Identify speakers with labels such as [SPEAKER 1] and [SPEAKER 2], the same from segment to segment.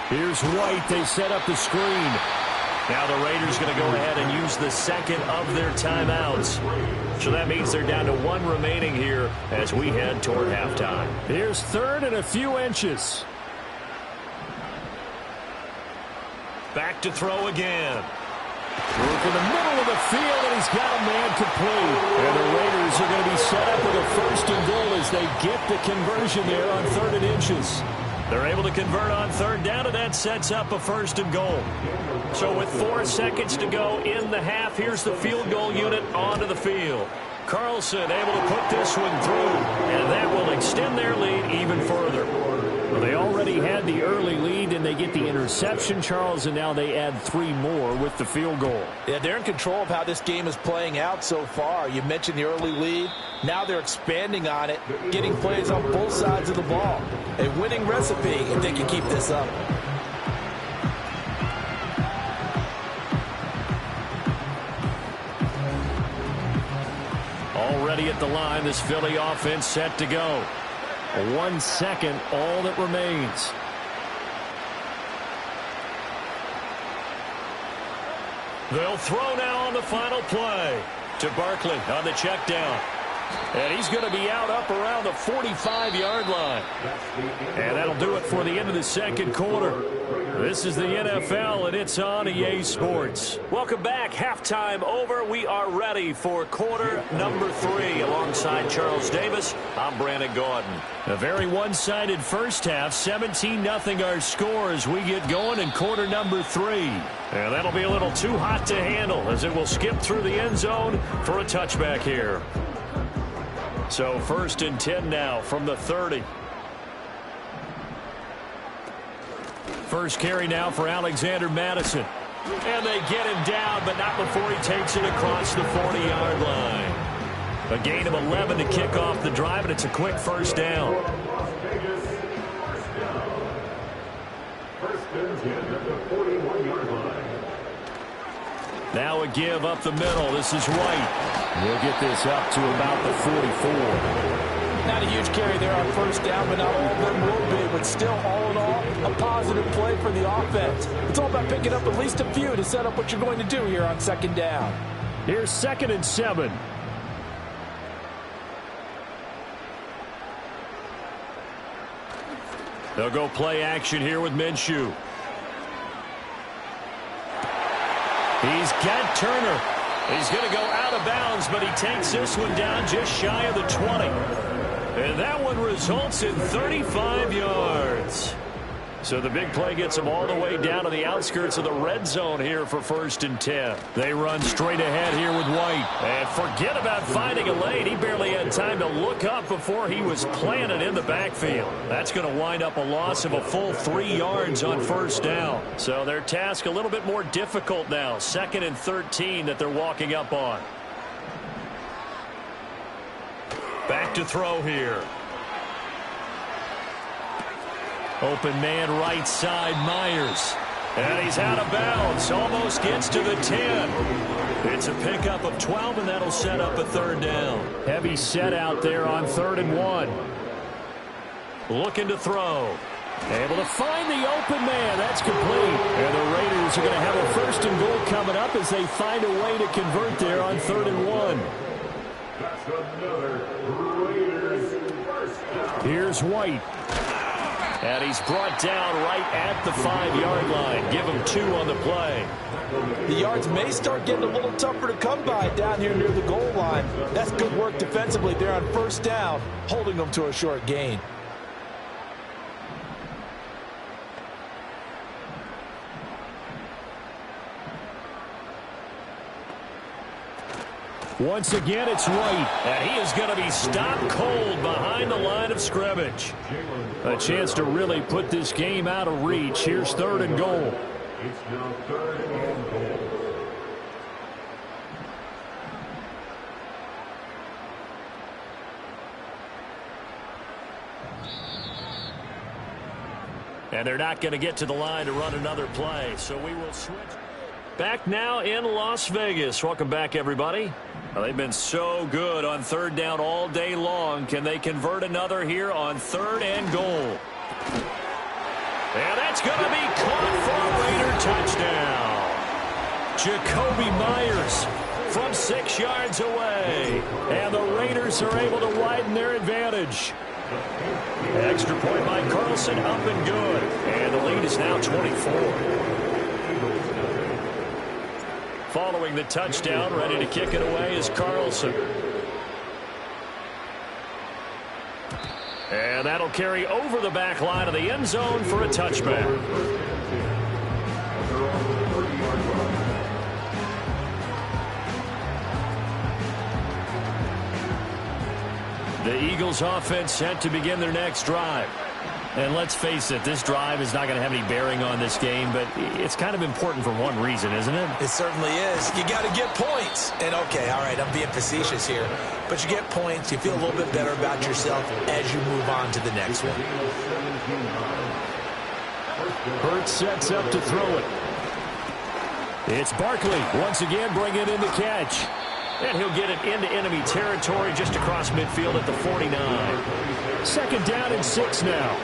[SPEAKER 1] Here's White. They set up the screen. Now the Raiders going to go ahead and use the second of their timeouts. So that means they're down to one remaining here as we head toward halftime. Here's third and a few inches. Back to throw again. Look in the middle of the field, and he's got a man complete. And the Raiders are going to be set up with a first and goal as they get the conversion there on third and inches. They're able to convert on third down, and that sets up a first and goal. So with 4 seconds to go in the half, here's the field goal unit onto the field. Carlson able to put this one through, and that will extend their lead even further. Well, they already had the early lead, and they get the interception, Charles, and now they add 3 more with the field goal.
[SPEAKER 2] Yeah, they're in control of how this game is playing out so far. You mentioned the early lead. Now they're expanding on it, getting plays on both sides of the ball. A winning recipe if they can keep this up.
[SPEAKER 1] Already at the line, this Philly offense set to go. 1 second, all that remains. They'll throw now on the final play to Barkley on the check down. And he's going to be out up around the 45-yard line. And that'll do it for the end of the second quarter. This is the NFL, and it's on EA Sports. Welcome back. Halftime over. We are ready for quarter number 3. Alongside Charles Davis, I'm Brandon Gaudin. A very one-sided first half. 17-0 our score as we get going in quarter number 3. And that'll be a little too hot to handle as it will skip through the end zone for a touchback here. So first and 10 now from the 30. First carry now for Alexander Mattison. And they get him down, but not before he takes it across the 40-yard line. A gain of 11 to kick off the drive, and it's a quick first down. Now a give up the middle. This is White. We'll get this up to about the 44.
[SPEAKER 2] Not a huge carry there on first down, but not all of them will be. But still, all in all, a positive play for the offense. It's all about picking up at least a few to set up what you're going to do here on second down.
[SPEAKER 1] Here's 2nd and 7. They'll go play action here with Minshew. He's got Turner. He's going to go out of bounds, but he takes this one down just shy of the 20. And that one results in 35 yards. So the big play gets them all the way down to the outskirts of the red zone here for first and 10. They run straight ahead here with White. And forget about finding a lane. He barely had time to look up before he was planted in the backfield. That's going to wind up a loss of a full 3 yards on first down. So their task a little bit more difficult now. 2nd and 13 that they're walking up on. Back to throw here. Open man right side, Myers. And he's out of bounds. Almost gets to the 10. It's a pickup of 12, and that'll set up a third down. Heavy set out there on 3rd and 1. Looking to throw. Able to find the open man. That's complete. And the Raiders are going to have a first and goal coming up as they find a way to convert there on 3rd and 1. That's another Raiders first down. Here's White. And he's brought down right at the 5-yard line. Give him 2 on the play.
[SPEAKER 2] The yards may start getting a little tougher to come by down here near the goal line. That's good work defensively there on first down, holding them to a short gain.
[SPEAKER 1] Once again, it's White, and he is going to be stopped cold behind the line of scrimmage. A chance to really put this game out of reach. Here's 3rd and goal. It's now 3rd and goal. And they're not going to get to the line to run another play, so we will switch. Back now in Las Vegas. Welcome back, everybody. Well, they've been so good on 3rd down all day long. Can they convert another here on 3rd and goal? And that's going to be caught for a Raider touchdown. Jakobi Meyers from 6 yards away. And the Raiders are able to widen their advantage. Extra point by Carlson, up and good. And the lead is now 24. Following the touchdown, ready to kick it away is Carlson. And that'll carry over the back line of the end zone for a touchback. The Eagles offense set to begin their next drive. And let's face it, this drive is not going to have any bearing on this game, but it's kind of important for one reason, isn't it?
[SPEAKER 2] It certainly is. You got to get points. And, okay, all right, I'm being facetious here. But you get points, you feel a little bit better about yourself as you move on to the next one.
[SPEAKER 1] Hurts sets up to throw it. It's Barkley once again bringing in the catch. And he'll get it into enemy territory just across midfield at the 49. 2nd down and 6 now.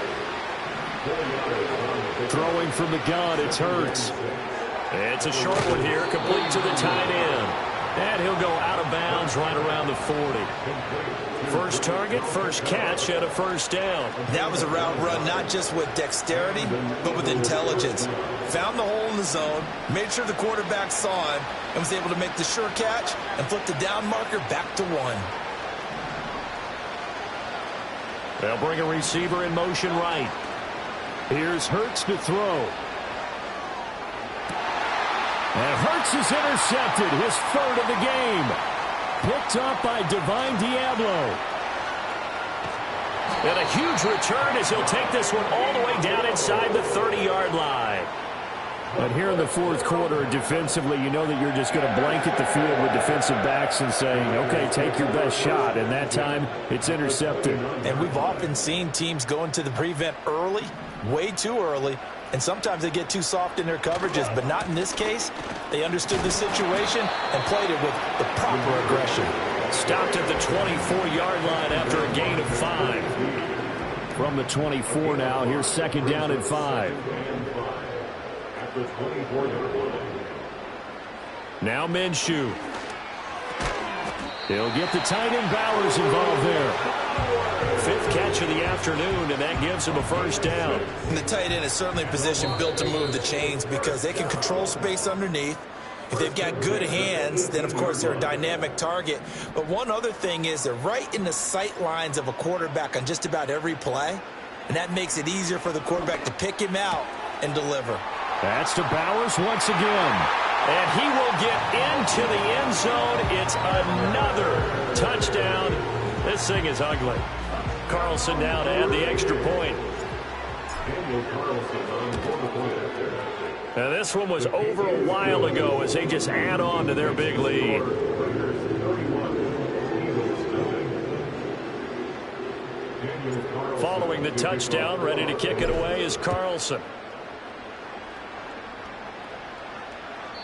[SPEAKER 1] Throwing from the gun, it's Hurts. It's a short one here, complete to the tight end. And he'll go out of bounds right around the 40. First target, first catch, and a first down.
[SPEAKER 2] That was a route run not just with dexterity, but with intelligence. Found the hole in the zone, made sure the quarterback saw him, and was able to make the sure catch and flip the down marker back to 1.
[SPEAKER 1] They'll bring a receiver in motion right. Here's Hurts to throw. And Hurts is intercepted, his 3rd of the game. Picked up by Divine Diablo. And a huge return as he'll take this one all the way down inside the 30-yard line. But here in the 4th quarter, defensively, you know that you're just going to blanket the field with defensive backs and saying, okay, take your best shot. And that time, it's intercepted.
[SPEAKER 2] And we've often seen teams go into the prevent early, way too early, and sometimes they get too soft in their coverages, but not in this case. They understood the situation and played it with the proper aggression.
[SPEAKER 1] Stopped at the 24-yard line after a gain of 5. From the 24 now, here's 2nd down and 5. Now Minshew. He'll get the tight end Bowers involved there. 5th catch of the afternoon, and that gives him a first down.
[SPEAKER 2] And the tight end is certainly a position built to move the chains because they can control space underneath. If they've got good hands, then, of course, they're a dynamic target. But one other thing is they're right in the sight lines of a quarterback on just about every play, and that makes it easier for the quarterback to pick him out and deliver.
[SPEAKER 1] That's to Bowers once again. And he will get into the end zone. It's another touchdown. This thing is ugly. Carlson now to add the extra point. Now this one was over a while ago as they just add on to their big lead. Following the touchdown, ready to kick it away is Carlson.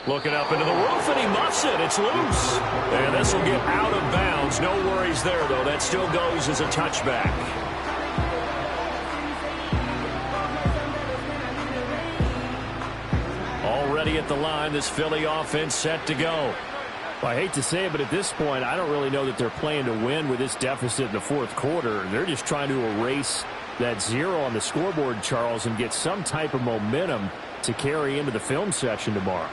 [SPEAKER 1] Looking up into the roof, and he muffs it. It's loose. And this will get out of bounds. No worries there, though. That still goes as a touchback. Already at the line, this Philly offense set to go. Well, I hate to say it, but at this point, I don't really know that they're playing to win with this deficit in the 4th quarter. They're just trying to erase that 0 on the scoreboard, Charles, and get some type of momentum to carry into the film session tomorrow.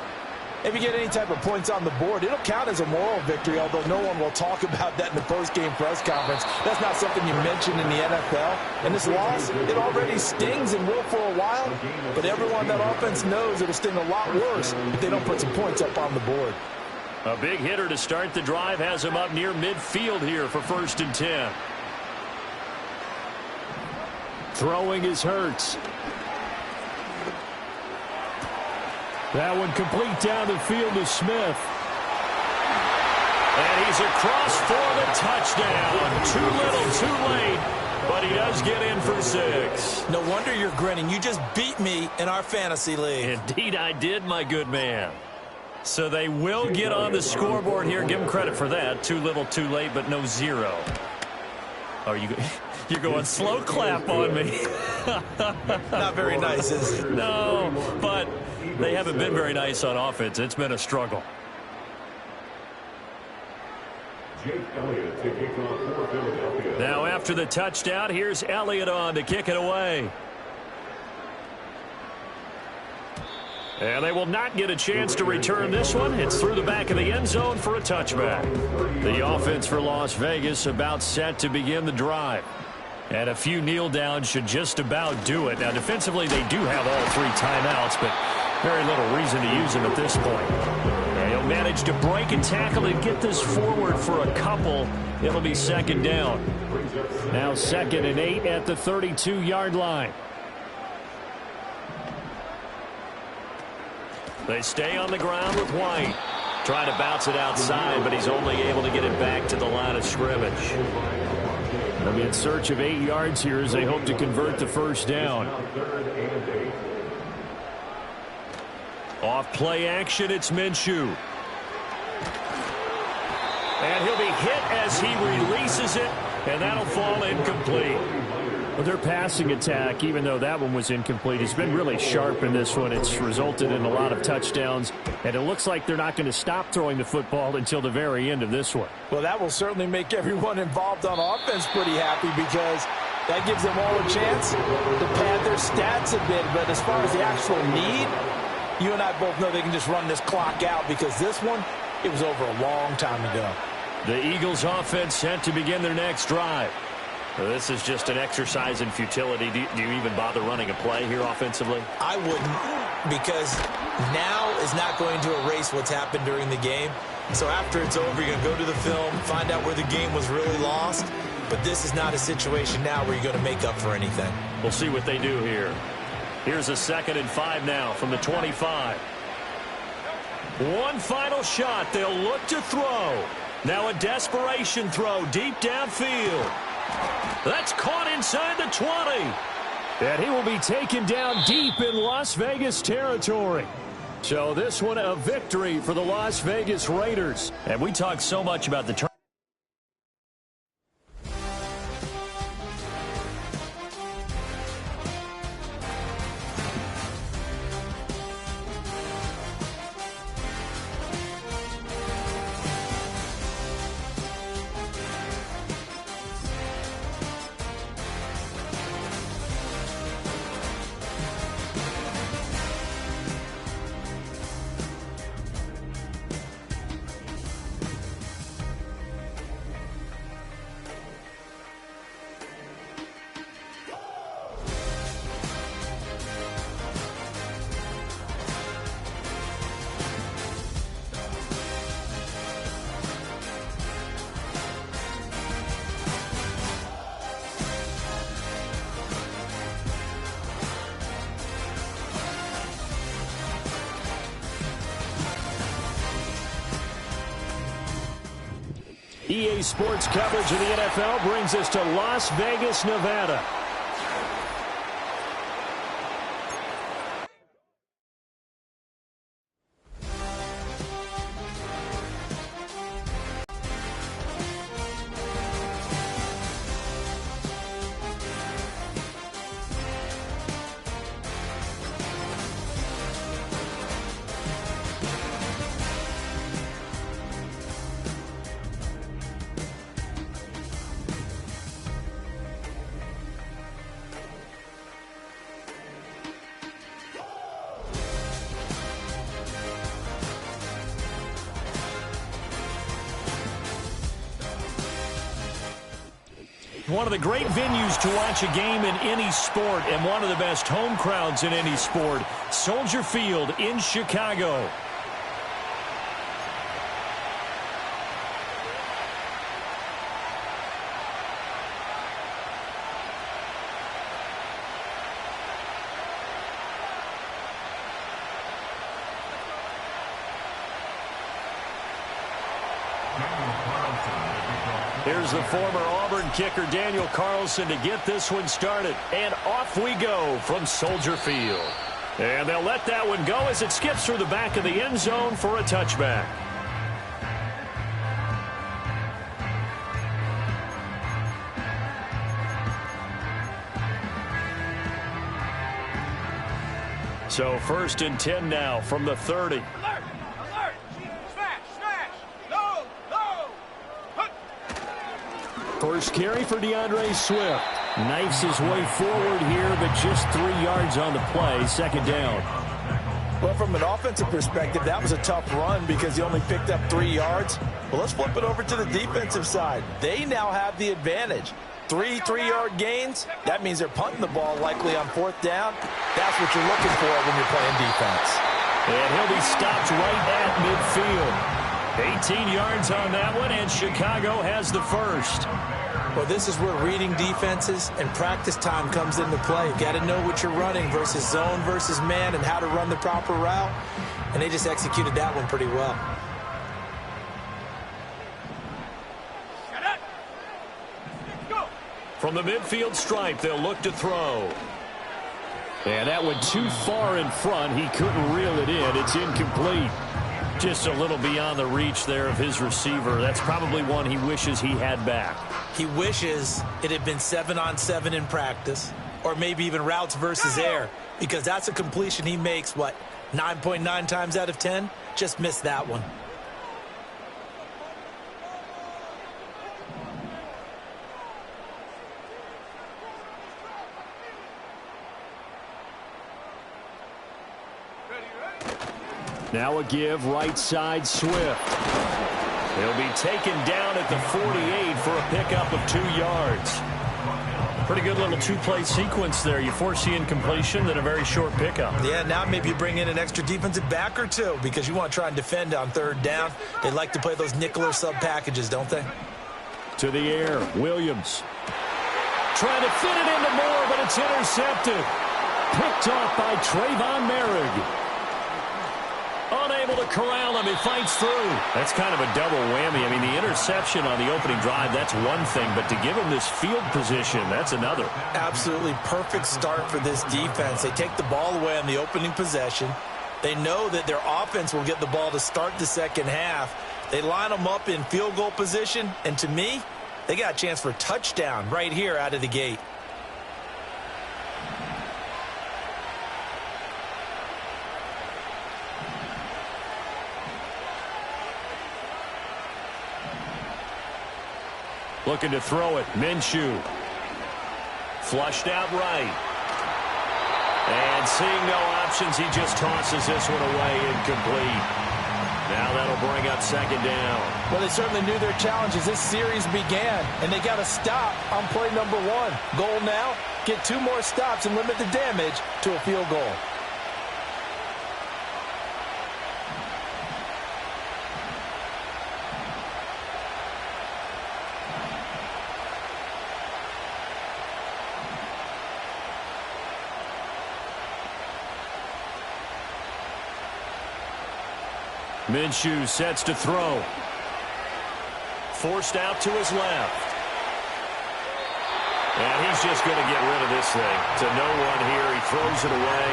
[SPEAKER 2] If you get any type of points on the board, it'll count as a moral victory, although no one will talk about that in the post-game press conference. That's not something you mention in the NFL. And this loss, it already stings and will for a while, but everyone that offense knows it'll sting a lot worse if they don't put some points up on the board.
[SPEAKER 1] A big hitter to start the drive has him up near midfield here for 1st and 10. Throwing is Hurts. That one complete down the field to Smith. And he's across for the touchdown. Too little, too late, but he does get in for 6.
[SPEAKER 2] No wonder you're grinning. You just beat me in our fantasy league.
[SPEAKER 1] Indeed I did, my good man. So they will get on the scoreboard here. Give them credit for that. Too little, too late, but no 0. Are you You're going slow clap on me.
[SPEAKER 2] Not very nice, is it?
[SPEAKER 1] No, but they haven't been very nice on offense. It's been a struggle. Now after the touchdown, here's Elliott on to kick it away. And they will not get a chance to return this one. It's through the back of the end zone for a touchback. The offense for Las Vegas about set to begin the drive. And a few kneel downs should just about do it. Now defensively they do have all 3 timeouts, but very little reason to use them at this point. And he'll manage to break and tackle and get this forward for a couple. It'll be second down. Now 2nd and 8 at the 32-yard line. They stay on the ground with White. Trying to bounce it outside, but he's only able to get it back to the line of scrimmage. They'll be in search of 8 yards here as they hope to convert the first down. Off play action, it's Minshew. And he'll be hit as he releases it, and that'll fall incomplete. Well, their passing attack, even though that one was incomplete, has been really sharp in this one. It's resulted in a lot of touchdowns, and it looks like they're not going to stop throwing the football until the very end of this one.
[SPEAKER 2] Well, that will certainly make everyone involved on offense pretty happy because that gives them all a chance to pad their stats a bit. But as far as the actual need, you and I both know they can just run this clock out because this one, it was over a long time ago.
[SPEAKER 1] The Eagles offense set to begin their next drive. This is just an exercise in futility. Do you even bother running a play here offensively?
[SPEAKER 3] I wouldn't, because now is not going to erase what's happened during the game. So after it's over, you're going to go to the film, find out where the game was really lost. But this is not a situation now where you're going to make up for anything.
[SPEAKER 1] We'll see what they do here. Here's a 2nd and 5 now from the 25. One final shot. They'll look to throw. Now a desperation throw deep downfield. That's caught inside the 20. And he will be taken down deep in Las Vegas territory. So this one a victory for the Las Vegas Raiders. And we talk so much about the turn. EA Sports coverage of the NFL brings us to Las Vegas, Nevada. One of the great venues to watch a game in any sport and one of the best home crowds in any sport, Soldier Field in Chicago. Here's the former Auburn kicker, Daniel Carlson, to get this one started. And off we go from Soldier Field. And they'll let that one go as it skips through the back of the end zone for a touchback. So 1st and 10 now from the 30.
[SPEAKER 4] Alert! Alert! Smash! Smash! No! No! Hut!
[SPEAKER 1] First carry for DeAndre Swift. Knifes his way forward here, but just 3 yards on the play. 2nd down.
[SPEAKER 2] Well, from an offensive perspective, that was a tough run because he only picked up 3 yards. Well, let's flip it over to the defensive side. They now have the advantage. 3 3-yard gains, that means they're punting the ball likely on 4th down. That's what you're looking for when you're playing defense.
[SPEAKER 1] And he'll be stopped right at midfield. 18 yards on that one, and Chicago has the first.
[SPEAKER 2] Well, this is where reading defenses and practice time comes into play. You've got to know what you're running versus zone versus man and how to run the proper route. And they just executed that one pretty well.
[SPEAKER 4] Shut up! Let's go!
[SPEAKER 1] From the midfield stripe, they'll look to throw. And that went too far in front. He couldn't reel it in. It's incomplete. Just a little beyond the reach there of his receiver. That's probably one he wishes he had back.
[SPEAKER 3] He wishes it had been 7-on-7 in practice, or maybe even routes versus air, because that's a completion he makes, 9.9 times out of 10? Just missed that one.
[SPEAKER 1] Now a give right side Swift. He'll be taken down at the 48 for a pickup of 2 yards. Pretty good little 2-play sequence there. You force the incompletion, then a very short pickup.
[SPEAKER 3] Yeah, now maybe you bring in an extra defensive back or two because you want to try and defend on 3rd down. They like to play those nickel or sub packages, don't they?
[SPEAKER 1] To the air, Williams. Trying to fit it into Moore, but it's intercepted. Picked off by Trayvon Merrick. Unable to corral him. He fights through. That's kind of a double whammy. I mean, the interception on the opening drive, that's one thing. But to give him this field position, that's another.
[SPEAKER 3] Absolutely perfect start for this defense. They take the ball away on the opening possession. They know that their offense will get the ball to start the second half. They line them up in field goal position. And to me, they got a chance for a touchdown right here out of the gate.
[SPEAKER 1] Looking to throw it. Minshew. Flushed out right. And seeing no options, he just tosses this one away incomplete. Now that'll bring up 2nd down.
[SPEAKER 2] Well, they certainly knew their challenge as this series began, and they got to stop on play number 1. Goal now, get 2 more stops and limit the damage to a field goal.
[SPEAKER 1] Minshew sets to throw. Forced out to his left. And he's just going to get rid of this thing. To no one here. He throws it away.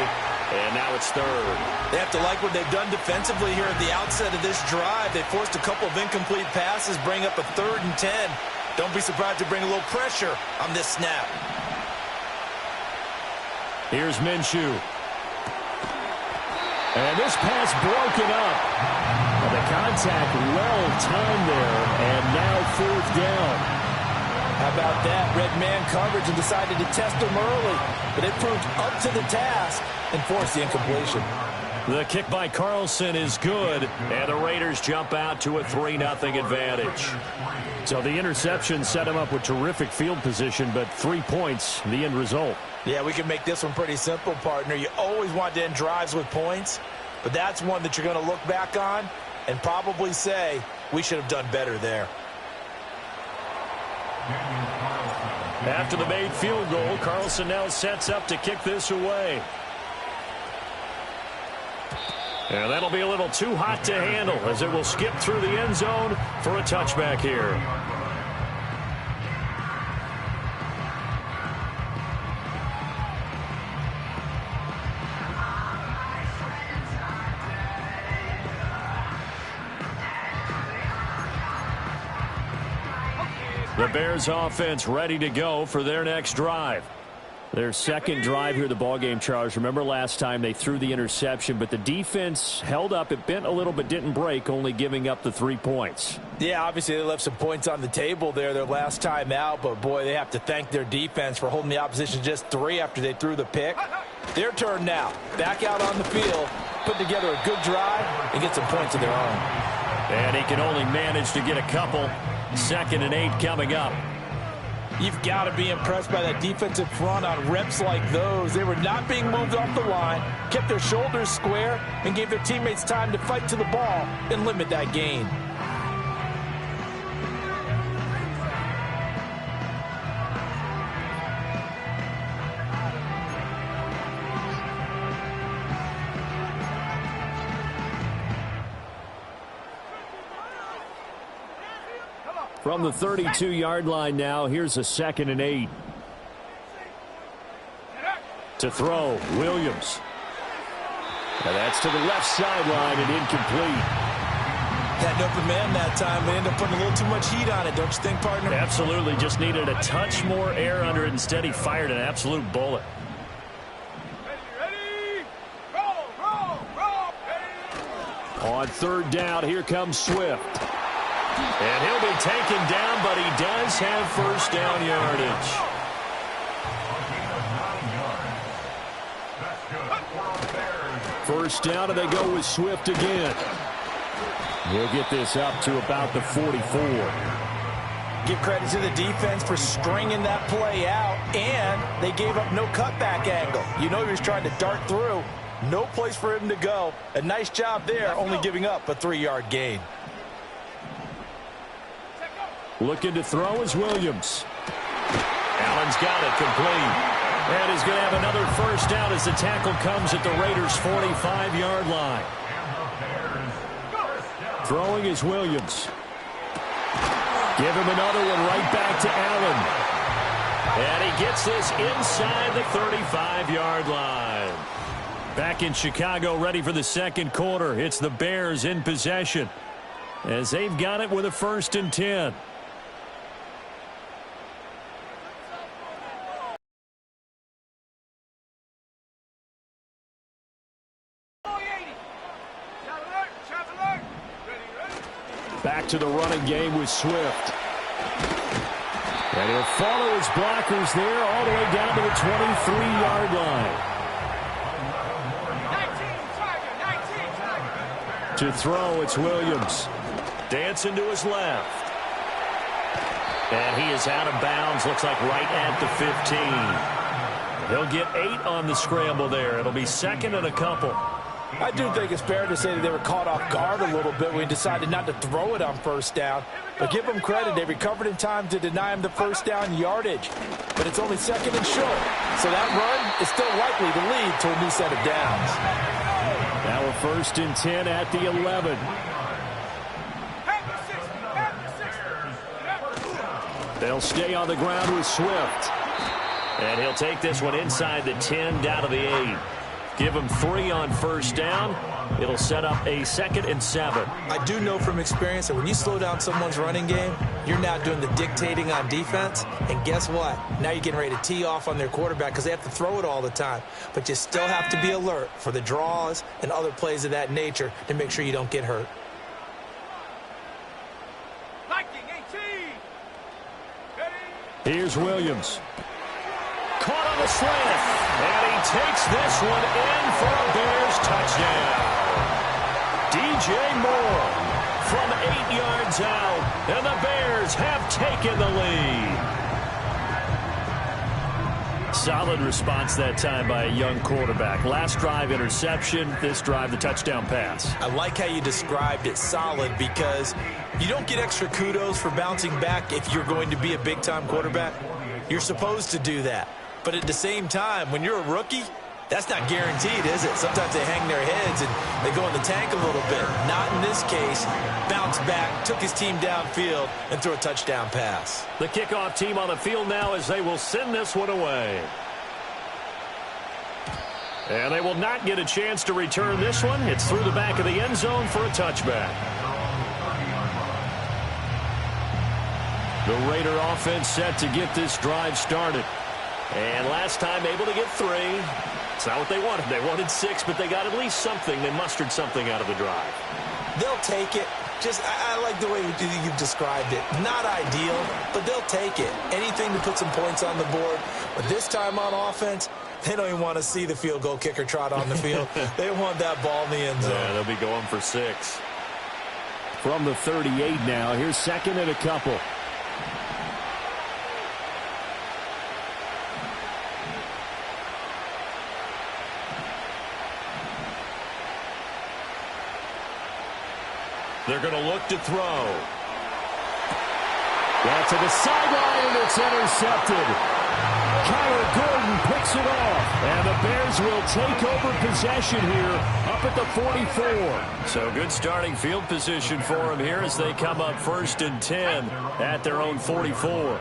[SPEAKER 1] And now it's 3rd.
[SPEAKER 3] They have to like what they've done defensively here at the outset of this drive. They forced a couple of incomplete passes, bring up a 3rd and 10. Don't be surprised to bring a little pressure on this snap.
[SPEAKER 1] Here's Minshew. And this pass broken up. The contact well timed there, and now 4th down.
[SPEAKER 2] How about that? Red man coverage and decided to test him early, but it proved up to the task and forced the incompletion.
[SPEAKER 1] The kick by Carlson is good, and the Raiders jump out to a 3-0 advantage. So the interception set him up with terrific field position, but 3 points, the end result.
[SPEAKER 2] Yeah, we can make this one pretty simple, partner. You always want to end drives with points, but that's one that you're going to look back on and probably say, we should have done better there.
[SPEAKER 1] After the made field goal, Carlson now sets up to kick this away. And that'll be a little too hot to handle as it will skip through the end zone for a touchback here. The Bears offense ready to go for their next drive. Their second drive here, the ballgame, Charles. Remember last time they threw the interception, but the defense held up. It bent a little but didn't break, only giving up the 3 points.
[SPEAKER 2] Yeah, obviously they left some points on the table there their last time out, but boy, they have to thank their defense for holding the opposition just 3 after they threw the pick. Their turn now. Back out on the field, put together a good drive, and get some points of their own.
[SPEAKER 1] And he can only manage to get a couple. 2nd and 8 coming up.
[SPEAKER 2] You've got to be impressed by that defensive front on reps like those. They were not being moved off the line, kept their shoulders square, and gave their teammates time to fight to the ball and limit that gain.
[SPEAKER 1] From the 32-yard line now, here's a 2nd and 8. To throw, Williams. And that's to the left sideline and incomplete.
[SPEAKER 3] Had an open man that time, but ended up putting a little too much heat on it, don't you think, partner?
[SPEAKER 1] Absolutely, just needed a touch more air under it. Instead, he fired an absolute bullet.
[SPEAKER 4] Ready? Roll. Ready?
[SPEAKER 1] On 3rd down, here comes Swift. And he'll be taken down, but he does have 1st down yardage. First down, and they go with Swift again. We'll get this up to about the 44.
[SPEAKER 2] Give credit to the defense for stringing that play out, and they gave up no cutback angle. You know he was trying to dart through. No place for him to go. A nice job there, only giving up a 3-yard gain.
[SPEAKER 1] Looking to throw is Williams. Allen's got it complete. And he's going to have another 1st down as the tackle comes at the Raiders' 45-yard line. Throwing is Williams. Give him another one right back to Allen. And he gets this inside the 35-yard line. Back in Chicago, ready for the 2nd quarter. It's the Bears in possession as they've got it with a 1st and 10. Back to the running game with Swift. And he'll follow his blockers there all the way down to the 23-yard line.
[SPEAKER 4] 19,
[SPEAKER 1] To throw, it's Williams. Dancing to his left. And he is out of bounds, looks like right at the 15. He'll get 8 on the scramble there. It'll be 2nd and a couple.
[SPEAKER 2] I do think it's fair to say that they were caught off guard a little bit when he decided not to throw it on 1st down. But give them credit. They recovered in time to deny him the 1st down yardage. But it's only 2nd and short. So that run is still likely to lead to a new set of downs.
[SPEAKER 1] Now a 1st and 10 at the 11. They'll stay on the ground with Swift. And he'll take this one inside the 10 down to the 8. Give him 3 on 1st down. It'll set up a 2nd and 7.
[SPEAKER 3] I do know from experience that when you slow down someone's running game, you're now doing the dictating on defense. And guess what? Now you're getting ready to tee off on their quarterback because they have to throw it all the time. But you still have to be alert for the draws and other plays of that nature to make sure you don't get hurt.
[SPEAKER 1] Here's Williams. Caught on the slant. And he takes this one in for a Bears touchdown. DJ Moore from 8 yards out. And the Bears have taken the lead. Solid response that time by a young quarterback. Last drive, interception. This drive, the touchdown pass.
[SPEAKER 3] I like how you described it, solid, because you don't get extra kudos for bouncing back if you're going to be a big-time quarterback. You're supposed to do that. But at the same time, when you're a rookie, that's not guaranteed, is it? Sometimes they hang their heads and they go in the tank a little bit. Not in this case. Bounced back, took his team downfield, and threw a touchdown pass.
[SPEAKER 1] The kickoff team on the field now as they will send this one away. And they will not get a chance to return this one. It's through the back of the end zone for a touchback. The Raider offense set to get this drive started. And last time able to get 3. It's not what they wanted. They wanted 6, but they got at least something. They mustered something out of the drive.
[SPEAKER 3] They'll take it. I like the way you've described it. Not ideal, but they'll take it. Anything to put some points on the board. But this time on offense, they don't even want to see the field goal kicker trot on the field. They want that ball in the end zone.
[SPEAKER 1] Yeah, they'll be going for 6.
[SPEAKER 5] From the 38 now, here's second and a couple.
[SPEAKER 1] They're going to look to throw.
[SPEAKER 5] That's to the sideline, and it's intercepted. Kyler Gordon picks it off, and the Bears will take over possession here up at the 44.
[SPEAKER 1] So good starting field position for them here as they come up 1st and 10 at their own 44.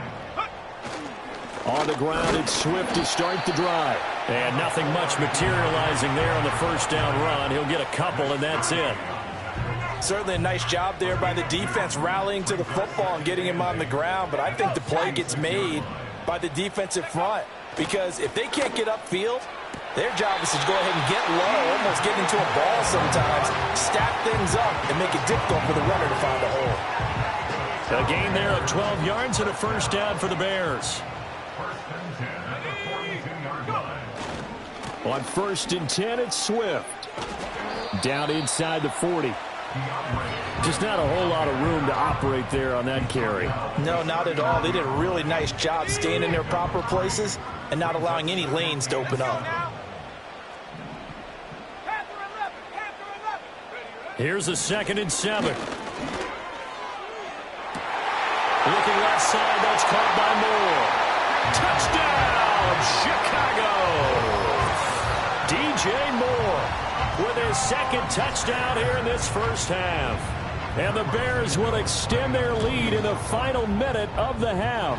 [SPEAKER 5] On the ground, it's Swift to start the drive.
[SPEAKER 1] And nothing much materializing there on the first down run. He'll get a couple, and that's it.
[SPEAKER 2] Certainly a nice job there by the defense rallying to the football and getting him on the ground, but I think the play gets made by the defensive front because if they can't get upfield, their job is to go ahead and get low, almost get into a ball sometimes, stack things up, and make it difficult for the runner to find a hole.
[SPEAKER 1] A gain there of 12 yards and a first down for the Bears.
[SPEAKER 5] On 1st and 10, it's Swift. Down inside the 40. Just not a whole lot of room to operate there on that carry.
[SPEAKER 2] No, not at all. They did a really nice job staying in their proper places and not allowing any lanes to open up.
[SPEAKER 1] Here's a 2nd and 7. Looking left side, that's caught by Moore. Touchdown, Chicago! DJ Moore with his 2nd touchdown here in this first half. And the Bears will extend their lead in the final minute of the half.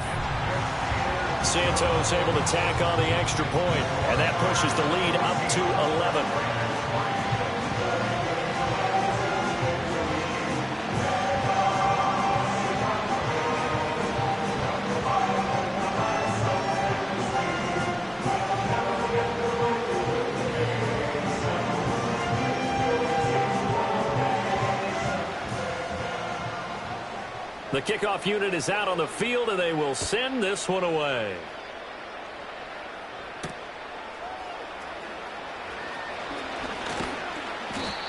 [SPEAKER 1] Santos able to tack on the extra point, and that pushes the lead up to 11. The kickoff unit is out on the field, and they will send this one away.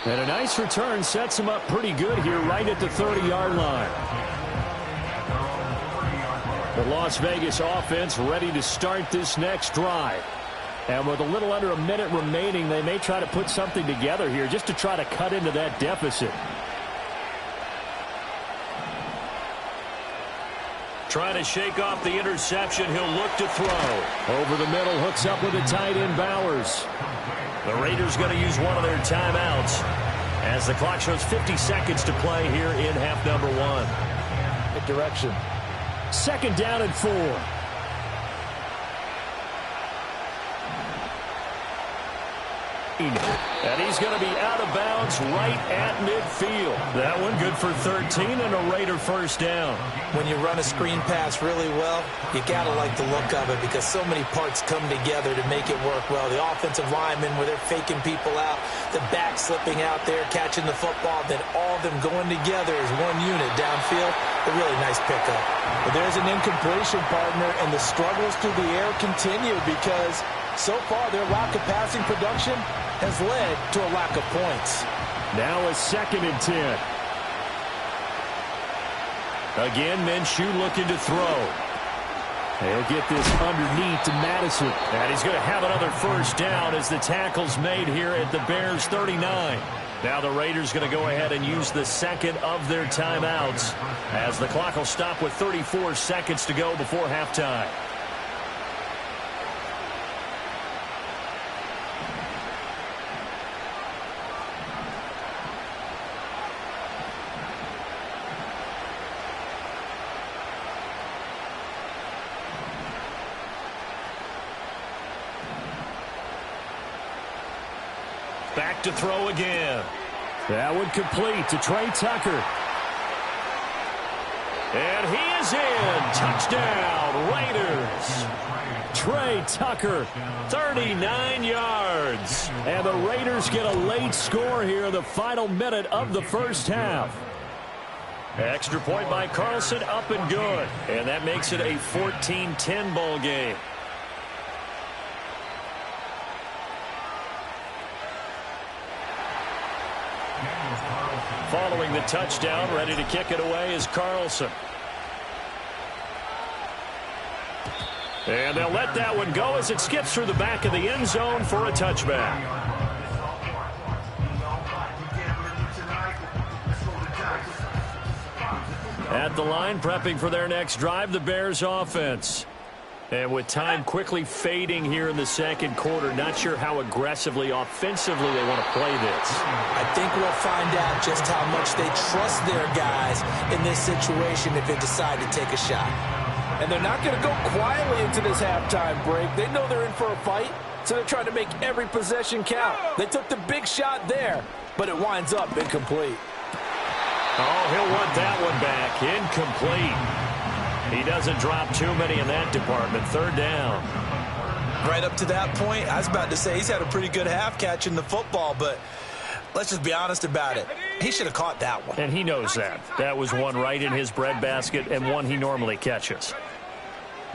[SPEAKER 5] And a nice return sets him up pretty good here right at the 30-yard line. The Las Vegas offense ready to start this next drive. And with a little under a minute remaining, they may try to put something together here just to try to cut into that deficit.
[SPEAKER 1] Trying to shake off the interception. He'll look to throw.
[SPEAKER 5] Over the middle, hooks up with the tight end Bowers.
[SPEAKER 1] The Raiders going to use one of their timeouts as the clock shows 50 seconds to play here in half number 1.
[SPEAKER 2] Good direction.
[SPEAKER 5] 2nd down and 4.
[SPEAKER 1] And he's going to be out of bounds right at midfield. That one good for 13 and a Raider first down.
[SPEAKER 3] When you run a screen pass really well, you got to like the look of it because so many parts come together to make it work well. The offensive linemen where they're faking people out, the back slipping out there, catching the football, then all of them going together as one unit downfield. A really nice pickup.
[SPEAKER 2] But there's an incompletion, partner, and the struggles through the air continue because so far their lack of passing production has led to a lack of points.
[SPEAKER 5] Now a 2nd and 10.
[SPEAKER 1] Again, Minshew looking to throw.
[SPEAKER 5] They'll get this underneath to Madison.
[SPEAKER 1] And he's going to have another first down as the tackle's made here at the Bears 39. Now the Raiders going to go ahead and use the 2nd of their timeouts as the clock will stop with 34 seconds to go before halftime. Back to throw again.
[SPEAKER 5] That one complete to Trey Tucker.
[SPEAKER 1] And he is in. Touchdown, Raiders.
[SPEAKER 5] Trey Tucker,
[SPEAKER 1] 39 yards.
[SPEAKER 5] and the Raiders get a late score here in the final minute of the first half.
[SPEAKER 1] Extra point by Carlson, up and good. And that makes it a 14-10 ball game. Following the touchdown, ready to kick it away is Carlson. And they'll let that one go as it skips through the back of the end zone for a touchback. At the line, prepping for their next drive, the Bears offense. And with time quickly fading here in the second quarter, not sure how aggressively, offensively they want to play this.
[SPEAKER 3] I think we'll find out just how much they trust their guys in this situation if they decide to take a shot.
[SPEAKER 2] And they're not going to go quietly into this halftime break. They know they're in for a fight, so they're trying to make every possession count. They took the big shot there, but it winds up incomplete.
[SPEAKER 1] Oh, he'll want that one back. Incomplete. He doesn't drop too many in that department. Third down.
[SPEAKER 3] Right up to that point, I was about to say he's had a pretty good half catching the football, but let's just be honest about it. He should have caught that one.
[SPEAKER 1] And he knows that. That was one right in his breadbasket and one he normally catches.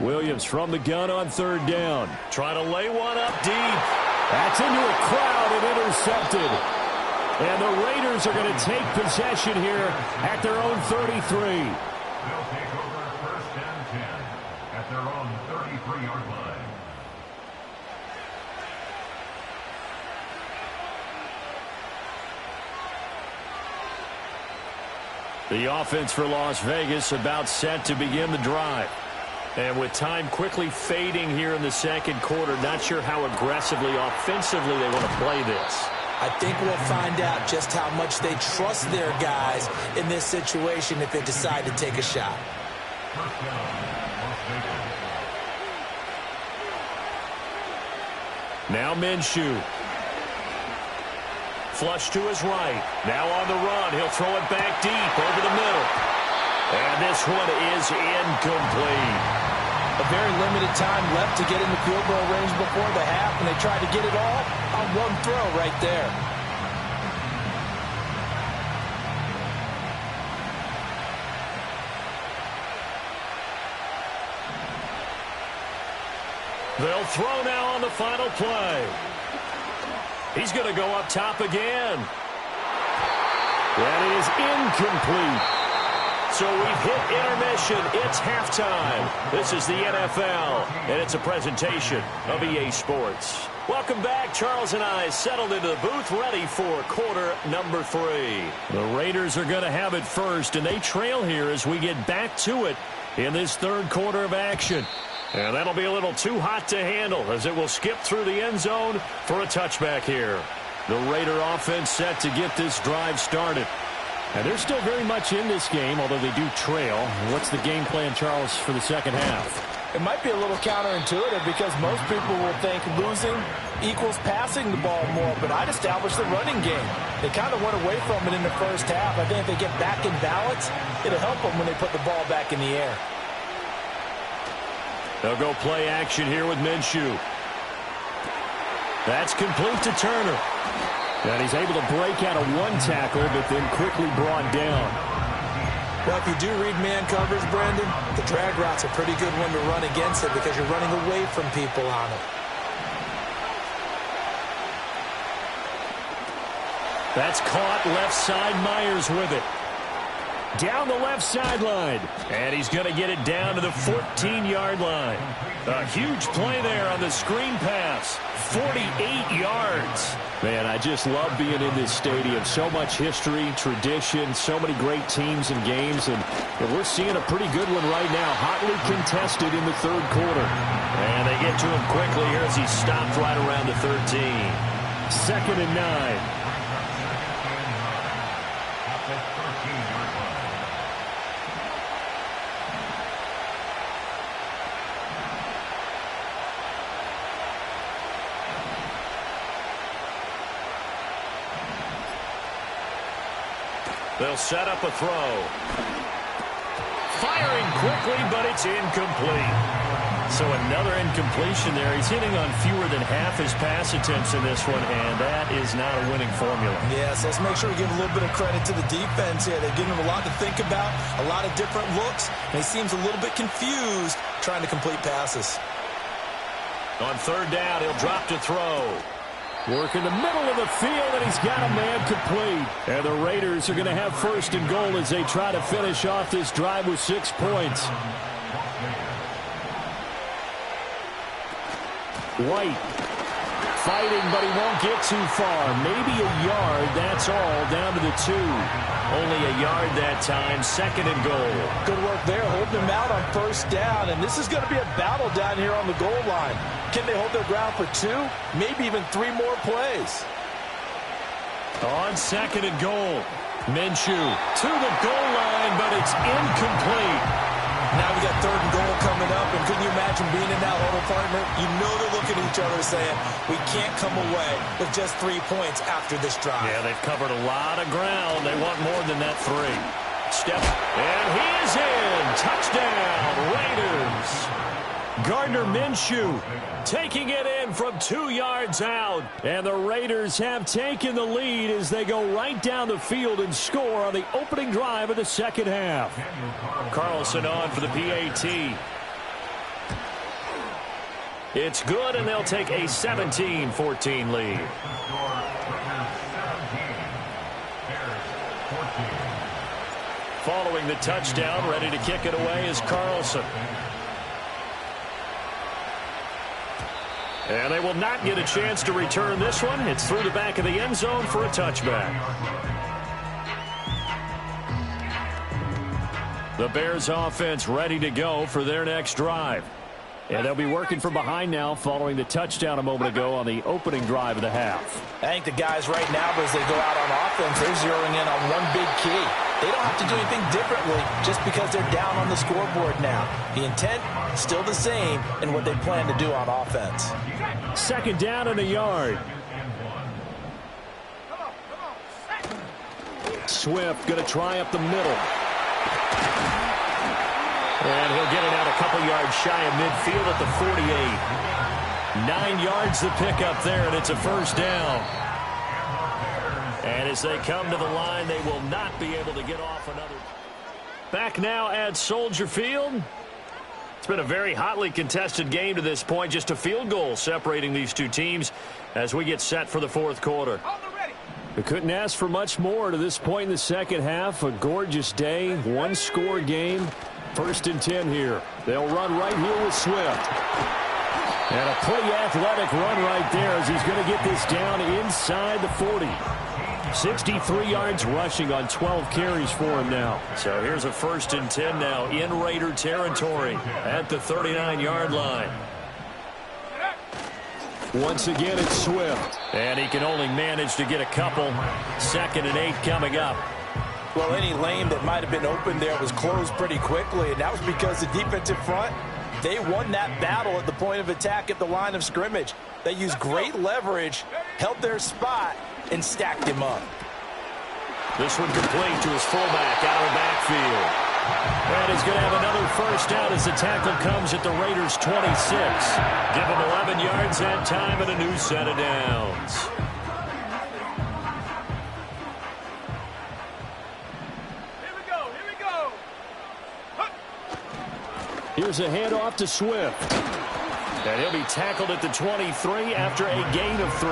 [SPEAKER 5] Williams from the gun on third down.
[SPEAKER 1] Trying to lay one up deep.
[SPEAKER 5] That's into a crowd and intercepted. And the Raiders are going to take possession here at their own 33.
[SPEAKER 6] They'll take over first and 10 at their own 33-yard line.
[SPEAKER 1] The offense for Las Vegas about set to begin the drive. And with time quickly fading here in the second quarter, not sure how aggressively, offensively they want to play this.
[SPEAKER 3] I think we'll find out just how much they trust their guys in this situation if they decide to take a shot.
[SPEAKER 6] First down, Las Vegas.
[SPEAKER 1] Now Minshew. Flush to his right. Now on the run. He'll throw it back deep over the middle. And this one is incomplete.
[SPEAKER 2] A very limited time left to get in the field goal range before the half, and they tried to get it all on one throw right there.
[SPEAKER 1] They'll throw now on the final play. He's going to go up top again.
[SPEAKER 5] That is incomplete.
[SPEAKER 1] So we've hit intermission. It's halftime. This is the NFL, and it's a presentation of EA Sports. Welcome back. Charles and I settled into the booth, ready for quarter number 3.
[SPEAKER 5] The Raiders are going to have it first, and they trail here as we get back to it in this third quarter of action.
[SPEAKER 1] And that'll be a little too hot to handle as it will skip through the end zone for a touchback here.
[SPEAKER 5] The Raider offense set to get this drive started. And they're still very much in this game, although they do trail. What's the game plan, Charles, for the second half?
[SPEAKER 2] It might be a little counterintuitive because most people will think losing equals passing the ball more, but I'd establish the running game. They kind of went away from it in the first half. I think if they get back in balance, it'll help them when they put the ball back in the air.
[SPEAKER 1] They'll go play action here with Minshew. That's complete to Turner.
[SPEAKER 5] And he's able to break out of one tackle, but then quickly brought down.
[SPEAKER 3] Well, if you do read man coverage, Brandon, the drag route's a pretty good one to run against it because you're running away from people on it.
[SPEAKER 1] That's caught left side. Myers with it.
[SPEAKER 5] Down the left sideline.
[SPEAKER 1] And he's going to get it down to the 14-yard line. A huge play there on the screen pass. 48 yards.
[SPEAKER 5] Man, I just love being in this stadium. So much history, tradition, so many great teams and games. And we're seeing a pretty good one right now. Hotly contested in the third quarter.
[SPEAKER 1] And they get to him quickly here as he stopped right around the 13.
[SPEAKER 5] 2nd and 9.
[SPEAKER 1] They'll set up a throw. firing quickly, but it's incomplete. So another incompletion there. He's hitting on fewer than half his pass attempts in this one, and that is not a winning formula.
[SPEAKER 3] Yes, let's make sure we give a little bit of credit to the defense here. They're giving him a lot to think about, a lot of different looks, and he seems a little bit confused trying to complete passes.
[SPEAKER 1] On third down, he'll drop to throw.
[SPEAKER 5] Work in the middle of the field, and he's got a man complete. And the Raiders are going to have first and goal as they try to finish off this drive with 6 points. White fighting, but he won't get too far. Maybe a yard, that's all, down to the 2.
[SPEAKER 1] Only a yard that time, second and goal.
[SPEAKER 2] Good work there, holding them out on first down, and this is going to be a battle down here on the goal line. Can they hold their ground for 2, maybe even 3 more plays?
[SPEAKER 1] On second and goal, Minshew to the goal line, but it's incomplete.
[SPEAKER 3] Now we got third and goal coming up, and couldn't you imagine being in that huddle, partner? You know they're looking at each other saying, we can't come away with just 3 points after this drive.
[SPEAKER 1] Yeah, they've covered a lot of ground. They want more than that 3. Step, and he is in. Touchdown, Raiders. Gardner Minshew taking it in from 2 yards out.
[SPEAKER 5] And the Raiders have taken the lead as they go right down the field and score on the opening drive of the second half.
[SPEAKER 1] Carlson on for the PAT. It's good, and they'll take a 17-14 lead. Following the touchdown, ready to kick it away is Carlson. And they will not get a chance to return this one. It's through the back of the end zone for a touchback. The Bears offense ready to go for their next drive. And they'll be working from behind now following the touchdown a moment ago on the opening drive of the half.
[SPEAKER 2] I think the guys right now, as they go out on offense, they're zeroing in on one big key. They don't have to do anything differently just because they're down on the scoreboard now. The intent, still the same in what they plan to do on offense.
[SPEAKER 5] Second down and a yard. Swift going to try up the middle.
[SPEAKER 1] And he'll get it out a couple yards shy of midfield at the 48. 9 yards to pick up there, and it's a first down. And as they come to the line, they will not be able to get off another. Back now at Soldier Field. It's been a very hotly contested game to this point. Just a field goal separating these two teams as we get set for the fourth quarter.
[SPEAKER 5] We couldn't ask for much more to this point in the second half. A gorgeous day, one-score game. First and 10 here. They'll run right here with Swift. And a pretty athletic run right there as he's going to get this down inside the 40. 63 yards rushing on 12 carries for him now.
[SPEAKER 1] So here's a first and 10 now in Raider territory at the 39-yard line.
[SPEAKER 5] Once again, it's Swift.
[SPEAKER 1] And he can only manage to get a couple. Second and 8 coming up.
[SPEAKER 2] Well, any lane that might have been open there was closed pretty quickly, and that was because the defensive front, they won that battle at the point of attack at the line of scrimmage. They used great leverage, held their spot, and stacked him up.
[SPEAKER 1] This one complete to his fullback out of the backfield. And he's going to have another first down as the tackle comes at the Raiders' 26. Give him 11 yards that time and a new set of downs.
[SPEAKER 5] Here's a handoff to Swift.
[SPEAKER 1] And he'll be tackled at the 23 after a gain of 3.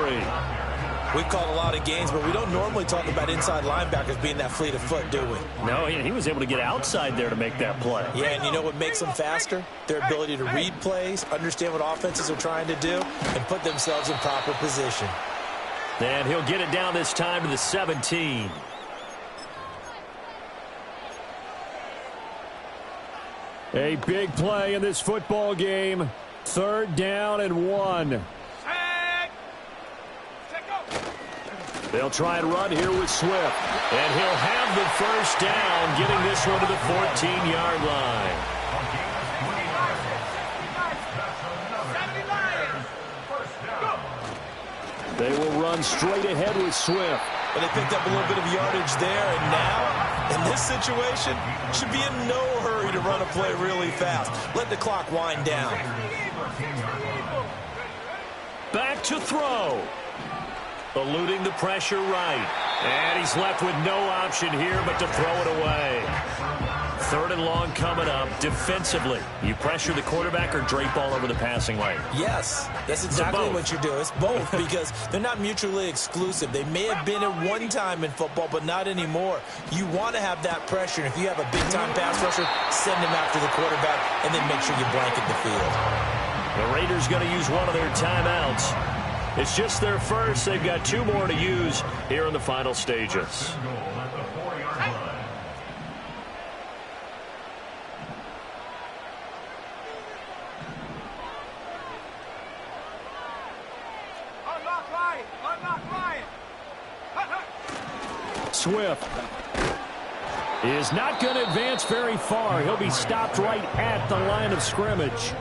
[SPEAKER 3] We've called a lot of games, but we don't normally talk about inside linebackers being that fleet of foot, do we?
[SPEAKER 1] No, he was able to get outside there to make that play.
[SPEAKER 3] Yeah, and you know what makes them faster? Their ability to read plays, understand what offenses are trying to do, and put themselves in proper position.
[SPEAKER 1] And he'll get it down this time to the 17.
[SPEAKER 5] A big play in this football game. Third down and 1. They'll try and run here with Swift.
[SPEAKER 1] And he'll have the first down, getting this one to the 14-yard line.
[SPEAKER 5] They will run straight ahead with Swift.
[SPEAKER 3] And they picked up a little bit of yardage there, and now, in this situation, should be in no hurry hurry to run a play really fast. Let the clock wind down.
[SPEAKER 1] Back to throw. Eluding the pressure right. And he's left with no option here but to throw it away. 3rd and long coming up. Defensively, you pressure the quarterback or drape all over the passing lane?
[SPEAKER 3] Yes, that's exactly what you do. It's both because they're not mutually exclusive. They may have been at one time in football, but not anymore. You want to have that pressure. And if you have a big-time pass rusher, send him after the quarterback and then make sure you blanket the field.
[SPEAKER 1] The Raiders going to use one of their timeouts. It's just their first. They've got 2 more to use here in the final stages.
[SPEAKER 5] Swift is not going to advance very far. He'll be stopped right at the line of scrimmage.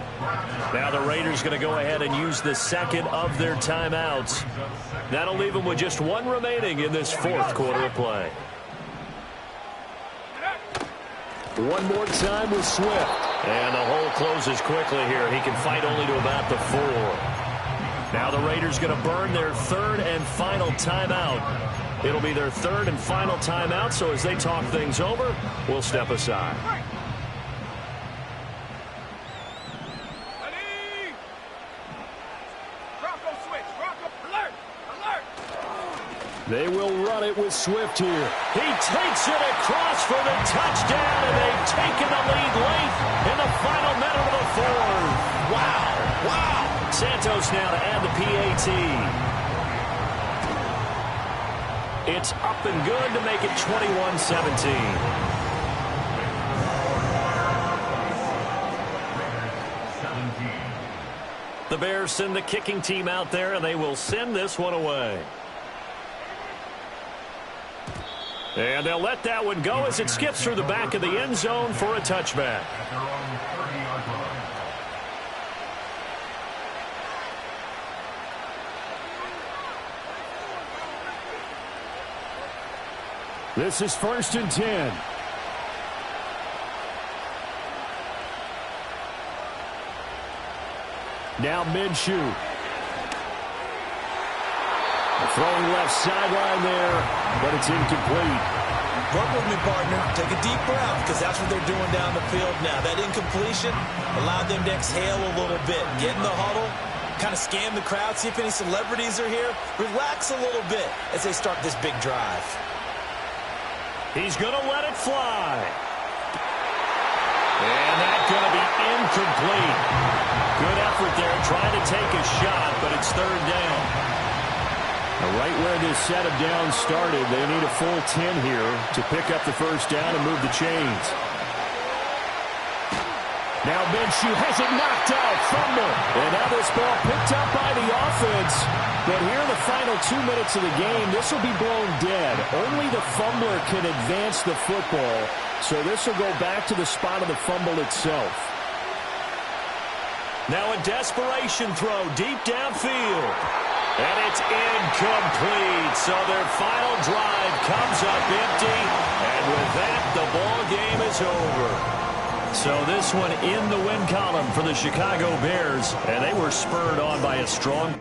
[SPEAKER 1] Now the Raiders going to go ahead and use the second of their timeouts. That'll leave them with just 1 remaining in this 4th quarter of play.
[SPEAKER 5] One more time with Swift.
[SPEAKER 1] And the hole closes quickly here. He can fight only to about the 4. Now the Raiders going to burn their 3rd and final timeout. It'll be their 3rd and final timeout, so as they talk things over, we'll step aside.
[SPEAKER 4] Ready? Bronco switch. Bronco alert. Alert.
[SPEAKER 5] They will run it with Swift here.
[SPEAKER 1] He takes it across for the touchdown, and they've taken the lead late in the final minute of the 4th. Wow. Wow. Santos now to add the PAT. It's up and good to make it 21-17. The Bears send the kicking team out there, and they will send this one away. And they'll let that one go as it skips through the back of the end zone for a touchback.
[SPEAKER 5] This is 1st and 10. Now Minshew. Throwing left sideline there, but it's incomplete.
[SPEAKER 3] Work with me, partner. Take a deep breath because that's what they're doing down the field now. That incompletion allowed them to exhale a little bit. Get in the huddle, kind of scan the crowd, see if any celebrities are here. Relax a little bit as they start this big drive.
[SPEAKER 1] He's going to let it fly. And that's going to be incomplete. Good effort there trying to take a shot, but it's 3rd down.
[SPEAKER 5] Right where this set of downs started, they need a full 10 here to pick up the 1st down and move the chains. Now Minshew has it knocked out. Fumble. And now this ball picked up by the offense. But here in the final 2 minutes of the game, this will be blown dead. Only the fumbler can advance the football. So this will go back to the spot of the fumble itself.
[SPEAKER 1] Now a desperation throw deep downfield. And it's incomplete. So their final drive comes up empty. And with that, the ball game is over. So this one in the win column for the Chicago Bears. And they were spurred on by a strong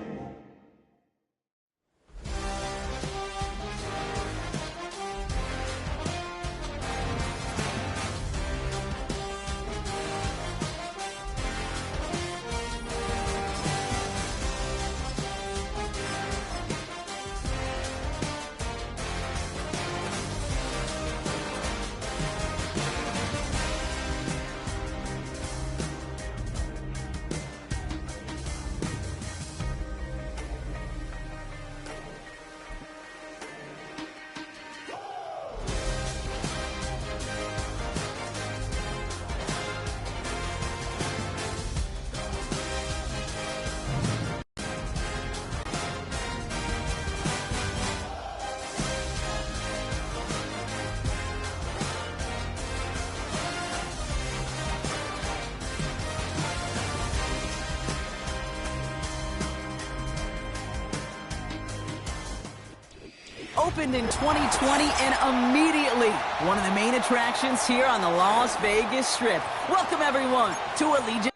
[SPEAKER 7] opened in 2020 and immediately one of the main attractions here on the Las Vegas Strip. Welcome, everyone, to Allegiant.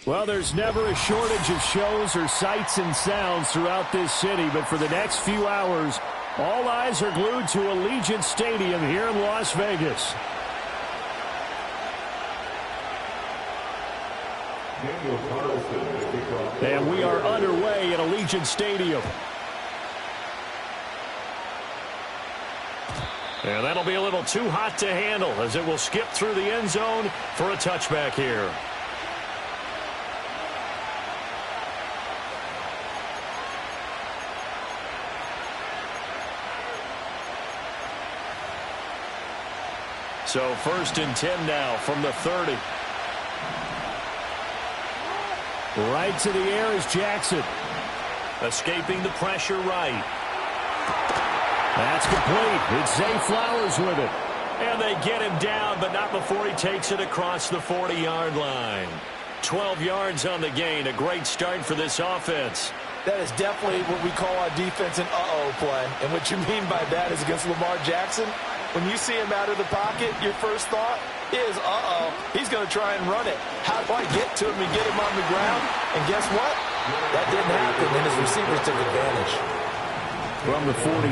[SPEAKER 5] Well, there's never a shortage of shows or sights and sounds throughout this city, but for the next few hours, all eyes are glued to Allegiant Stadium here in Las Vegas. And we are underway at Allegiant Stadium. And that'll be a little too hot to handle as it will skip through the end zone for a touchback here. So 1st and 10 now from the 30. Right to the air is Jackson. Escaping the pressure right. That's complete. It's Zay Flowers with it. And they get him down, but not before he takes it across the 40-yard line. 12 yards on the gain. A great start for this offense.
[SPEAKER 2] That is definitely what we call our defense an uh-oh play. And what you mean by that is against Lamar Jackson, when you see him out of the pocket, your first thought is, uh-oh, he's going to try and run it. How do I get to him and get him on the ground? And guess what? That didn't happen, and his receivers took advantage.
[SPEAKER 5] From the 43,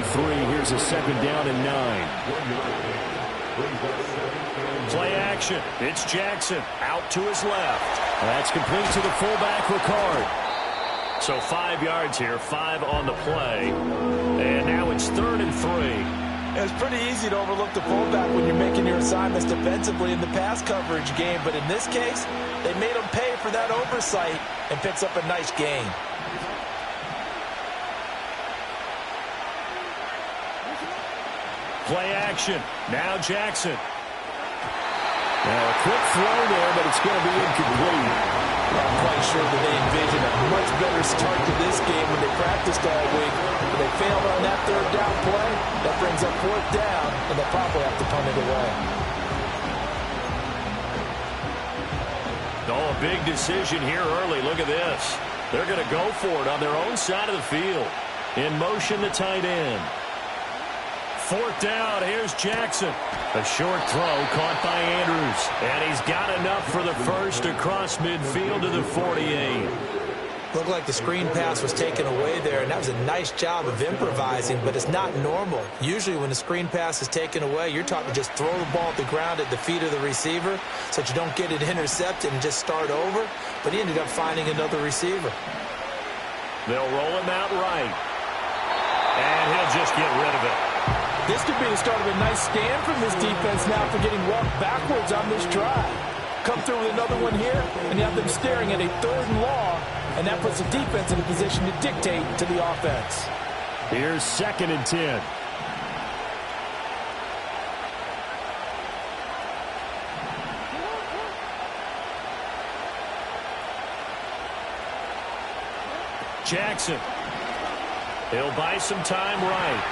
[SPEAKER 5] here's a 2nd down and 9. Play action. It's Jackson out to his left. That's complete to the fullback, Ricard. So 5 yards here, 5 on the play. And now it's 3rd and 3.
[SPEAKER 2] It's pretty easy to overlook the fullback when you're making your assignments defensively in the pass coverage game, but in this case, they made him pay for that oversight and picks up a nice gain.
[SPEAKER 5] Play action. Now Jackson. Now a quick throw there, but it's going to be incomplete.
[SPEAKER 2] I'm quite sure that they envisioned a much better start to this game when they practiced all week. But they failed on that 3rd down play. That brings up 4th down, and they'll probably have to punt it away.
[SPEAKER 5] Oh, a big decision here early. Look at this. They're going to go for it on their own side of the field. In motion, the tight end. 4th down, here's Jackson. A short throw caught by Andrews. And he's got enough for the first across midfield to the 48.
[SPEAKER 3] Looked like the screen pass was taken away there, and that was a nice job of improvising, but it's not normal. Usually when the screen pass is taken away, you're taught to just throw the ball at the ground at the feet of the receiver so that you don't get it intercepted and just start over, but he ended up finding another receiver.
[SPEAKER 5] They'll roll him out right. And he'll just get rid of it.
[SPEAKER 2] This could be the start of a nice stand from this defense now for getting walked backwards on this drive. Come through with another one here, and you have them staring at a 3rd and long, and that puts the defense in a position to dictate to the offense.
[SPEAKER 5] Here's 2nd and 10. Jackson. He'll buy some time right.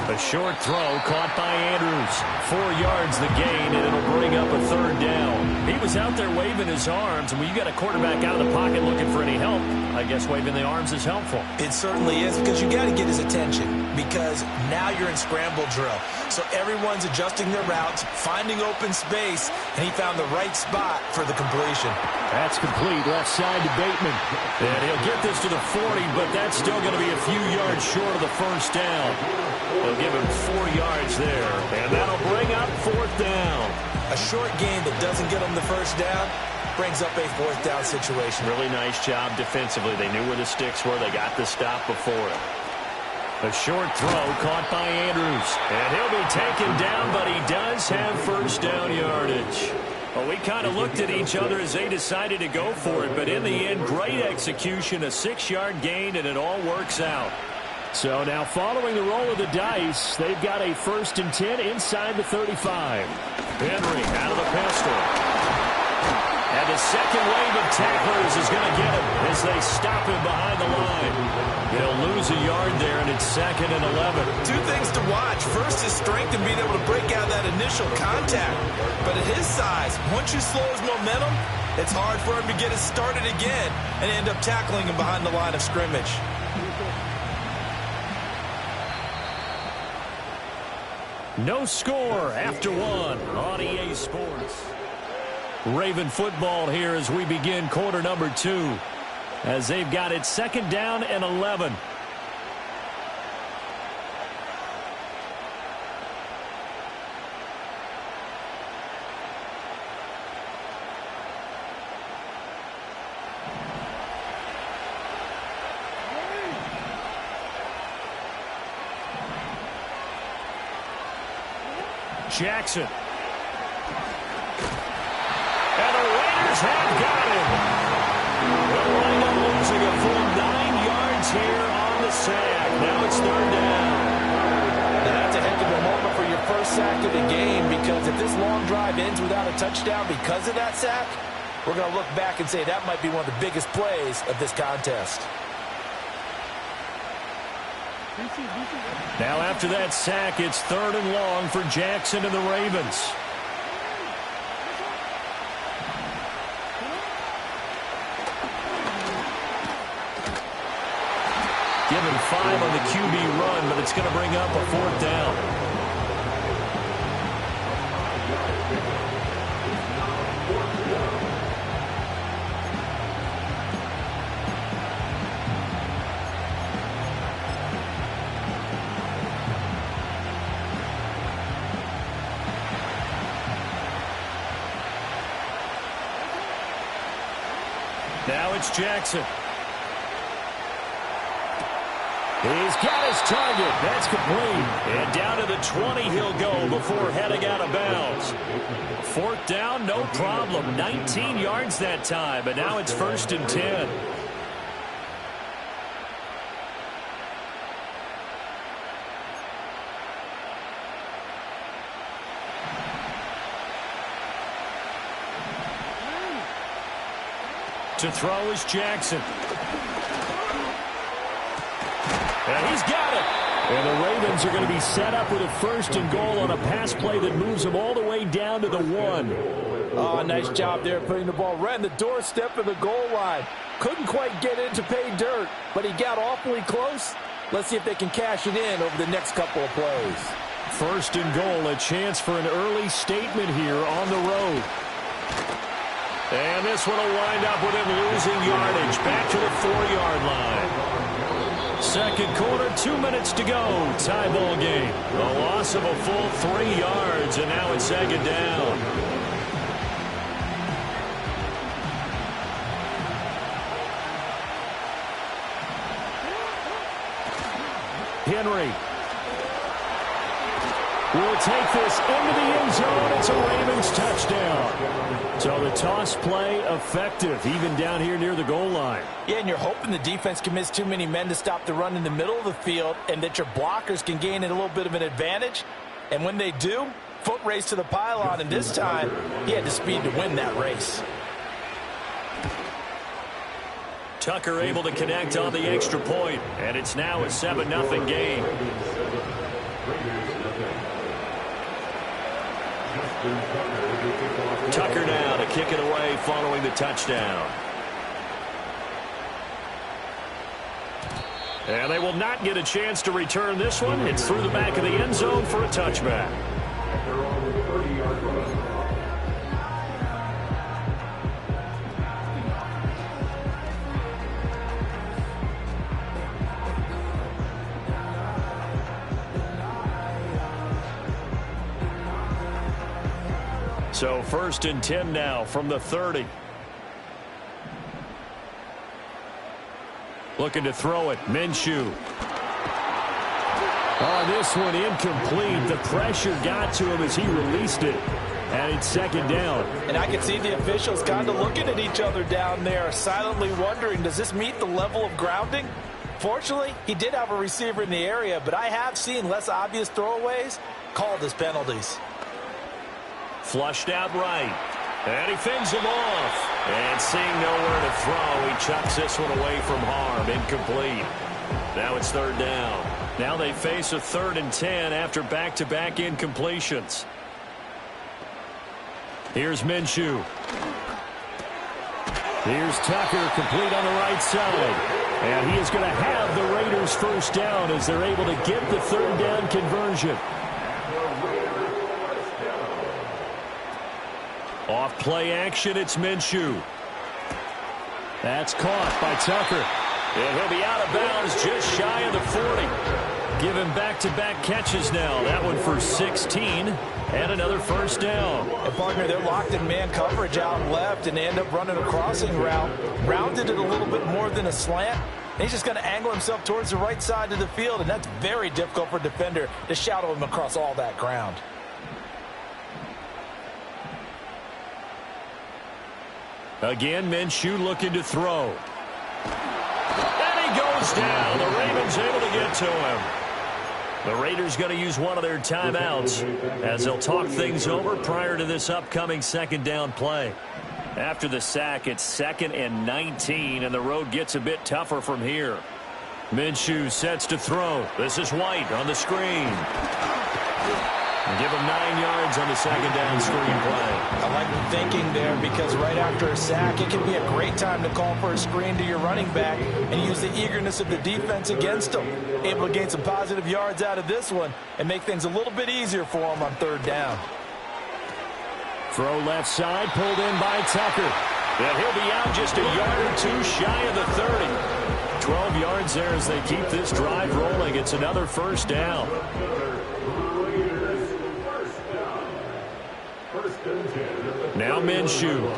[SPEAKER 5] A short throw caught by Andrews. 4 yards the gain, and it'll bring up a 3rd down. He was out there waving his arms, and when you got a quarterback out of the pocket looking for any help, I guess waving the arms is helpful.
[SPEAKER 3] It certainly is, because you got to get his attention, because now you're in scramble drill. So everyone's adjusting their routes, finding open space, and he found the right spot for the completion.
[SPEAKER 5] That's complete, left side to Bateman. And he'll get this to the 40, but that's still going to be a few yards short of the first down. They'll give him 4 yards there, and that'll bring up 4th down.
[SPEAKER 3] A short gain that doesn't get them the first down brings up a 4th down situation.
[SPEAKER 5] Really nice job defensively. They knew where the sticks were. They got the stop before it. A short throw caught by Andrews. And he'll be taken down, but he does have first down yardage.
[SPEAKER 1] Well, we kind of looked at each other as they decided to go for it, but in the end, great execution, a 6-yard gain, and it all works out.
[SPEAKER 5] So now following the roll of the dice, they've got a 1st and 10 inside the 35.
[SPEAKER 1] Henry out of the pistol. And the second wave of tacklers is going to get him as they stop him behind the line. He'll lose a yard there, and it's 2nd and 11.
[SPEAKER 3] Two things to watch. First, his strength in being able to break out that initial contact. But at his size, once you slow his momentum, it's hard for him to get it started again and end up tackling him behind the line of scrimmage.
[SPEAKER 1] No score after 1 on EA Sports. Raven football here as we begin quarter number 2. As they've got it 2nd down and 11. Jackson. And the Raiders have got him. They'll wind up losing a full 9 yards here on the sack. Now it's 3rd down.
[SPEAKER 2] Now that's a heck of a moment for your first sack of the game, because if this long drive ends without a touchdown because of that sack, we're going to look back and say that might be one of the biggest plays of this contest.
[SPEAKER 1] Now after that sack, it's 3rd and long for Jackson and the Ravens. Given 5 on the QB run, but it's going to bring up a 4th down. Now it's Jackson. He's got his target. That's complete. And down to the 20 he'll go before heading out of bounds. 4th down, no problem. 19 yards that time, but now it's 1st and 10. To throw is Jackson. And he's got it. And the Ravens are going to be set up with a 1st and goal on a pass play that moves them all the way down to the 1.
[SPEAKER 2] Oh, nice job there putting the ball right in the doorstep of the goal line. Couldn't quite get in to pay dirt, but he got awfully close. Let's see if they can cash it in over the next couple of plays.
[SPEAKER 1] 1st and goal, a chance for an early statement here on the road. And this one will wind up with him losing yardage back to the 4-yard line. 2nd quarter, 2 minutes to go. Tie ball game. A loss of a full 3 yards, and now it's 2nd down. Henry will take this into the end zone. It's a Ravens touchdown. So the toss play effective, even down here near the goal line.
[SPEAKER 2] Yeah, and you're hoping the defense commits too many men to stop the run in the middle of the field and that your blockers can gain a little bit of an advantage. And when they do, foot race to the pylon, and this time he had the speed to win that race.
[SPEAKER 1] Tucker able to connect on the extra point, and it's now a 7-0 game. Tucker now to kick it away following the touchdown. And they will not get a chance to return this one. It's through the back of the end zone for a touchback. So 1st and 10 now from the 30. Looking to throw it. Minshew. Oh, this one incomplete. The pressure got to him as he released it.
[SPEAKER 5] And it's second down.
[SPEAKER 2] And I can see the officials kind of looking at each other down there, silently wondering, does this meet the level of grounding? Fortunately, he did have a receiver in the area, but I have seen less obvious throwaways called as penalties.
[SPEAKER 1] Flushed out right. And he fends him off. And seeing nowhere to throw, he chucks this one away from harm. Incomplete. Now it's third down. Now they face a 3rd and 10 after back-to-back incompletions. Here's Minshew. Here's Tucker, complete on the right side. And he is going to have the Raiders first down as they're able to get the 3rd down conversion. Off play action, it's Minshew. That's caught by Tucker. And he'll be out of bounds just shy of the 40. Give him back-to-back catches now. That one for 16 and another first down.
[SPEAKER 2] And partner, they're locked in man coverage out left, and they end up running a crossing route. Rounded it a little bit more than a slant. And he's just going to angle himself towards the right side of the field, and that's very difficult for a defender to shadow him across all that ground.
[SPEAKER 1] Again, Minshew looking to throw. And he goes down. The Ravens able to get to him. The Raiders going to use one of their timeouts as they'll talk things over prior to this upcoming second down play. After the sack, it's 2nd and 19, and the road gets a bit tougher from here. Minshew sets to throw. This is White on the screen. And give him 9 yards on the second down screen play.
[SPEAKER 2] I like the thinking there because right after a sack, it can be a great time to call for a screen to your running back and use the eagerness of the defense against them. Able to gain some positive yards out of this one and make things a little bit easier for them on 3rd down.
[SPEAKER 1] Throw left side, pulled in by Tucker. And he'll be out just a yard or 2 shy of the 30. 12 yards there as they keep this drive rolling. It's another first down. Now Minshew.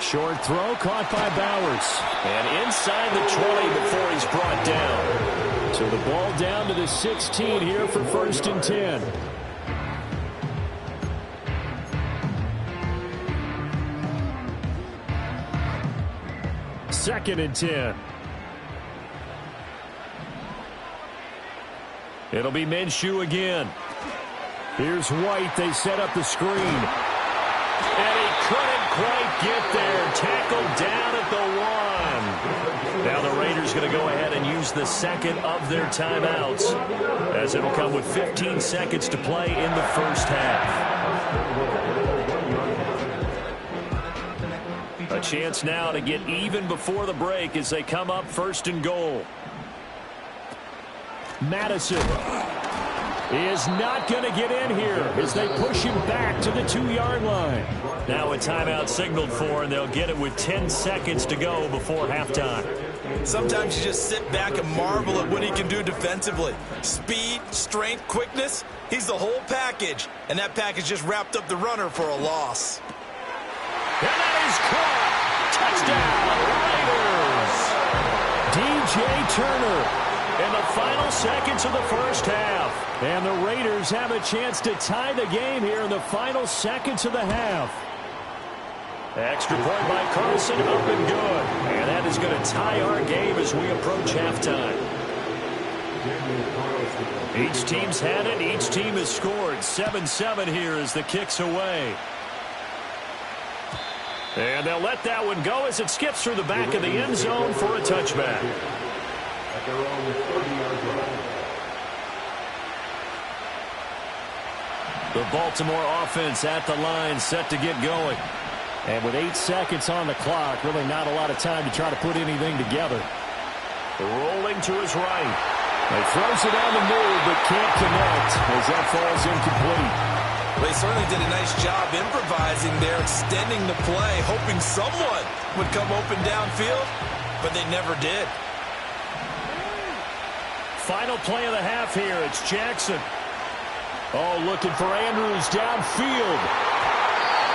[SPEAKER 1] Short throw caught by Bowers. And inside the 20 before he's brought down. So the ball down to the 16 here for 1st and 10. Second and 10. It'll be Minshew again. Here's White. They set up the screen. And he couldn't quite get there. Tackled down at the 1. Now the Raiders going to go ahead and use the second of their timeouts as it'll come with 15 seconds to play in the first half. A chance now to get even before the break as they come up 1st and goal. Madison is not going to get in here as they push him back to the 2-yard line. Now a timeout signaled for, and they'll get it with 10 seconds to go before halftime.
[SPEAKER 3] Sometimes you just sit back and marvel at what he can do defensively. Speed, strength, quickness, he's the whole package. And that package just wrapped up the runner for a loss.
[SPEAKER 1] And that is caught. Touchdown, Raiders. DJ Turner in the final seconds of the first half. And the Raiders have a chance to tie the game here in the final seconds of the half. Extra point by Carlson, up and good. And that is going to tie our game as we approach halftime. Each team's had it. Each team has scored. 7-7 here as the kick's away. And they'll let that one go as it skips through the back of the end zone for a touchback. At their own 30-yard line. The Baltimore offense at the line, set to get going. And with 8 seconds on the clock, really not a lot of time to try to put anything together. Rolling to his right. He throws it on the move, but can't connect as that falls incomplete.
[SPEAKER 3] They certainly did a nice job improvising there, extending the play, hoping someone would come open downfield, but they never did.
[SPEAKER 1] Final play of the half here. It's Jackson. Oh, looking for Andrews downfield.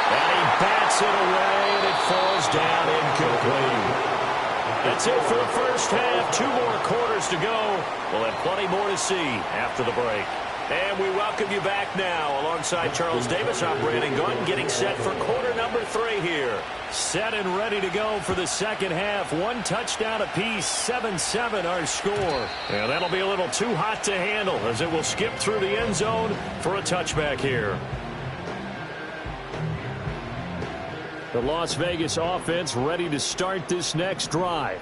[SPEAKER 1] And he bats it away, and it falls down incomplete. That's it for the first half. 2 more quarters to go. We'll have plenty more to see after the break. And we welcome you back now. Alongside Charles Davis, I'm Brandon Gaudin, getting set for quarter number 3 here. Set and ready to go for the second half. 1 touchdown apiece, 7-7 our score. And that'll be a little too hot to handle as it will skip through the end zone for a touchback here. The Las Vegas offense ready to start this next drive.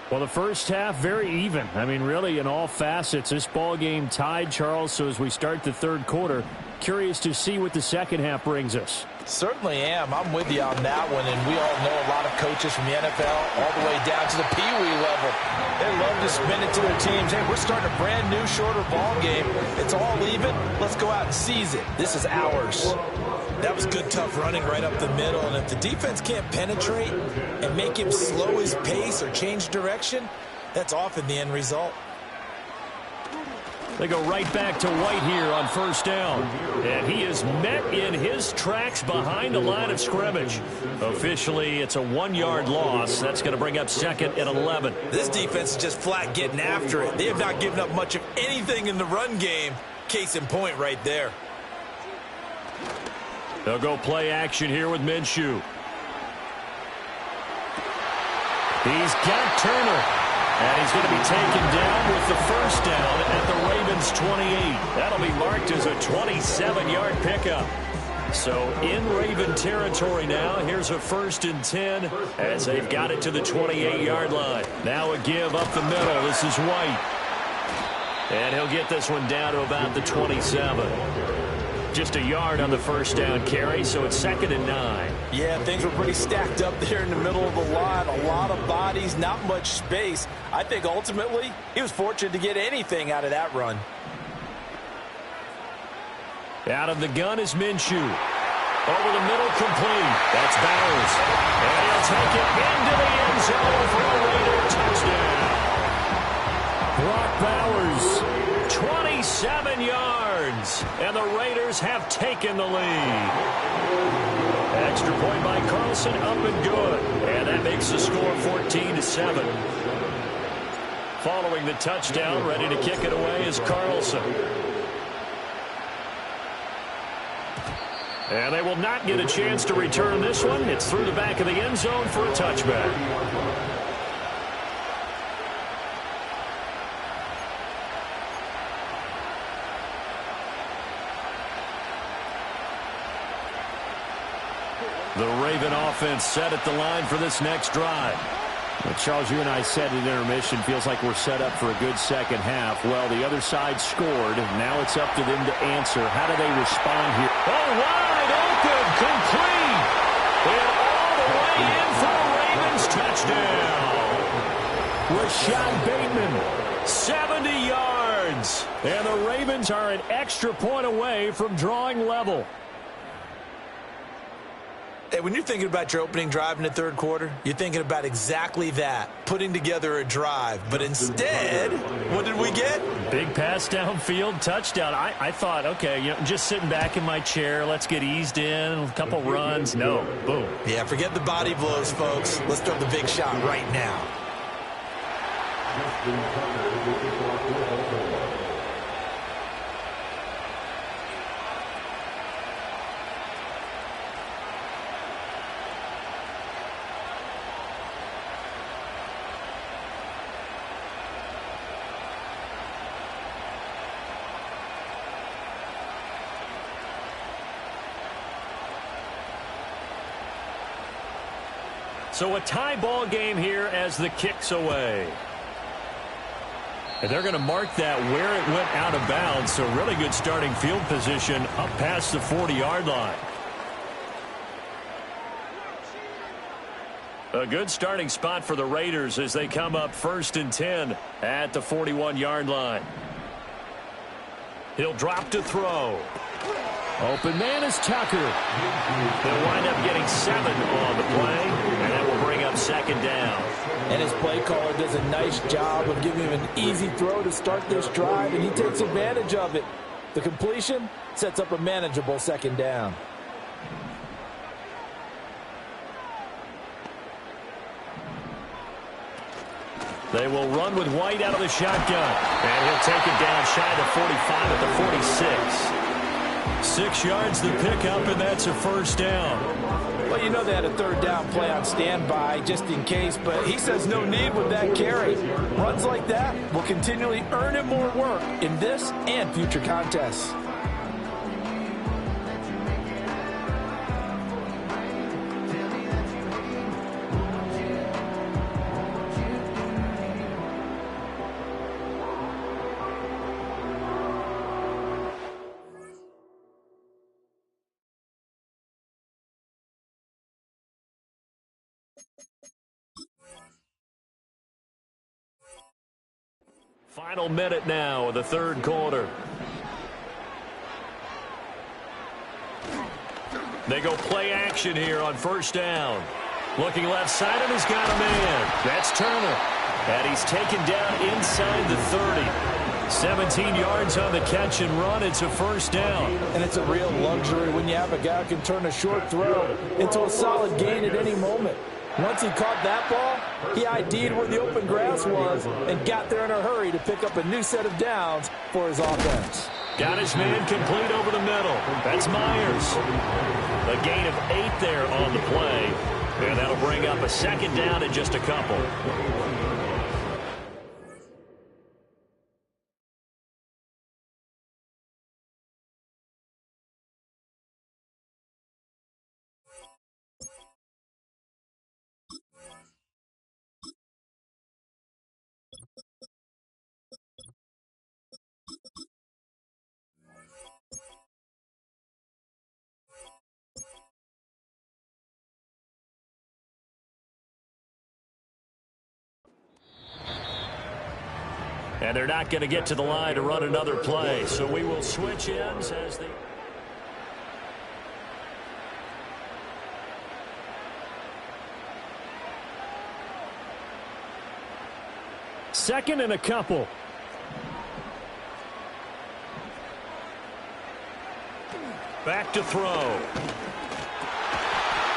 [SPEAKER 1] Well, the first half, very even. I mean, really, in all facets, this ball game tied, Charles. So as we start the third quarter, curious to see what the second half brings us.
[SPEAKER 2] Certainly am. I'm with you on that one. And we all know a lot of coaches from the NFL all the way down to the Pee Wee level. They love to spin it to their teams. Hey, we're starting a brand new, shorter ball game. It's all even. Let's go out and seize it. This is ours.
[SPEAKER 3] That was good, tough running right up the middle. And if the defense can't penetrate and make him slow his pace or change direction, that's often the end result.
[SPEAKER 1] They go right back to White here on first down. And he is met in his tracks behind the line of scrimmage. Officially, it's a 1-yard loss. That's going to bring up second and 11.
[SPEAKER 3] This defense is just flat getting after it. They have not given up much of anything in the run game. Case in point right there.
[SPEAKER 1] They'll go play action here with Minshew. He's got Turner. And he's going to be taken down with the first down at the Ravens 28. That'll be marked as a 27-yard pickup. So in Raven territory now. Here's a 1st and 10 as they've got it to the 28-yard line. Now a give up the middle. This is White. And he'll get this one down to about the 27. Just a yard on the first down carry, so it's 2nd and 9.
[SPEAKER 2] Yeah, things were pretty stacked up there in the middle of the line. A lot of bodies, not much space. I think ultimately he was fortunate to get anything out of that run.
[SPEAKER 1] Out of the gun is Minshew. Over the middle, complete. That's Bowers. And he'll take it into the end zone for a Raider touchdown. Brock Bowers, 27 yards. And the Raiders have taken the lead. Extra point by Carlson, up and good. And that makes the score 14-7. Following the touchdown, ready to kick it away is Carlson. And they will not get a chance to return this one. It's through the back of the end zone for a touchback. The Raven offense set at the line for this next drive.
[SPEAKER 5] Well, Charles, you and I said at intermission, feels like we're set up for a good second half. Well, the other side scored. Now it's up to them to answer. How do they respond here?
[SPEAKER 1] Oh, wide open, complete. And all the way in for the Ravens touchdown. Rashad Bateman, 70 yards. And the Ravens are an extra point away from drawing level.
[SPEAKER 3] Hey, when you're thinking about your opening drive in the third quarter, you're thinking about exactly that, putting together a drive. But instead, what did we get?
[SPEAKER 1] Big pass downfield, touchdown. I thought, okay, just sitting back in my chair, let's get eased in, a couple runs. No, boom.
[SPEAKER 3] Yeah, forget the body blows, folks. Let's throw the big shot right now.
[SPEAKER 1] So a tie ball game here as the kick's away. And they're going to mark that where it went out of bounds. So really good starting field position up past the 40-yard line. A good starting spot for the Raiders as they come up 1st and 10 at the 41-yard line. He'll drop to throw. Open man is Tucker. They'll wind up getting 7 on the play, and that will bring up 2nd down.
[SPEAKER 2] And his play caller does a nice job of giving him an easy throw to start this drive, and he takes advantage of it. The completion sets up a manageable 2nd down.
[SPEAKER 1] They will run with White out of the shotgun. And he'll take it down shy of the 45 at the 46. 6 yards the pickup, and that's a first down.
[SPEAKER 2] Well, you know they had a third down play on standby just in case, but he says no need with that carry. Runs like that will continually earn him more work in this and future contests.
[SPEAKER 1] Final minute now of the third quarter. They go play action here on first down. Looking left side, and he's got a man. That's Turner. And he's taken down inside the 30. 17 yards on the catch and run. It's a first down.
[SPEAKER 2] And it's a real luxury when you have a guy who can turn a short throw into a solid gain at any moment. Once he caught that ball, he ID'd where the open grass was and got there in a hurry to pick up a new set of downs for his offense.
[SPEAKER 1] Got his man complete over the middle. That's Myers. A gain of 8 there on the play. And that'll bring up a second down in just a couple. And they're not going to get to the line to run another play. So we will switch ends as the... Second and a couple. Back to throw.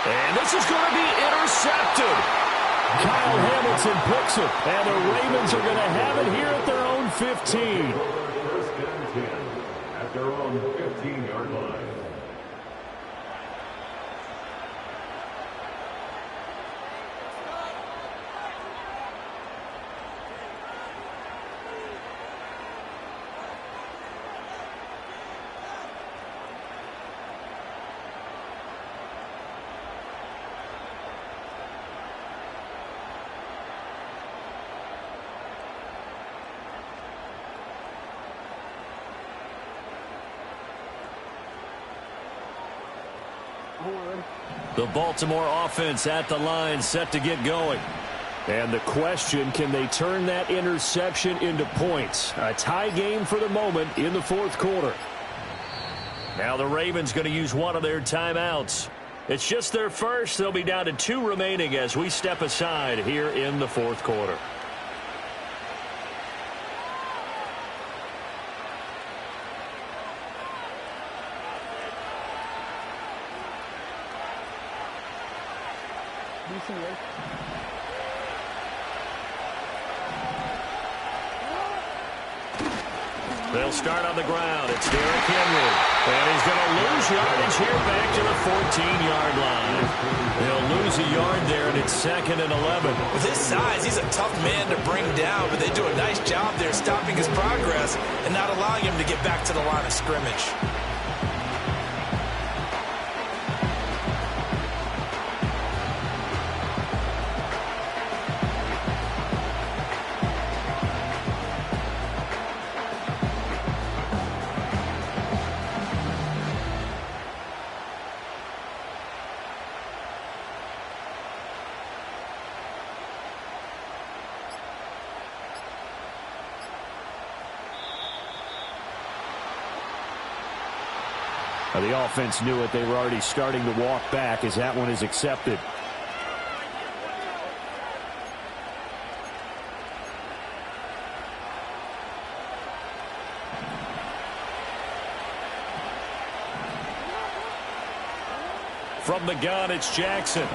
[SPEAKER 1] And this is going to be intercepted. Kyle Hamilton picks it, and the Ravens are going to have it here at their own 15.
[SPEAKER 6] First and 10 at their own 15-yard line.
[SPEAKER 1] The Baltimore offense at the line, set to get going. And the question, can they turn that interception into points? A tie game for the moment in the fourth quarter. Now the Ravens going to use one of their timeouts. It's just their first. They'll be down to 2 remaining as we step aside here in the fourth quarter. They'll start on the ground. It's Derrick Henry. And he's going to lose yardage here back to the 14-yard line. They'll lose a yard there, and it's 2nd and 11.
[SPEAKER 3] With his size, he's a tough man to bring down, but they do a nice job there stopping his progress and not allowing him to get back to the line of scrimmage.
[SPEAKER 5] The offense knew it. They were already starting to walk back as that one is accepted.
[SPEAKER 1] From the gun, it's Jackson.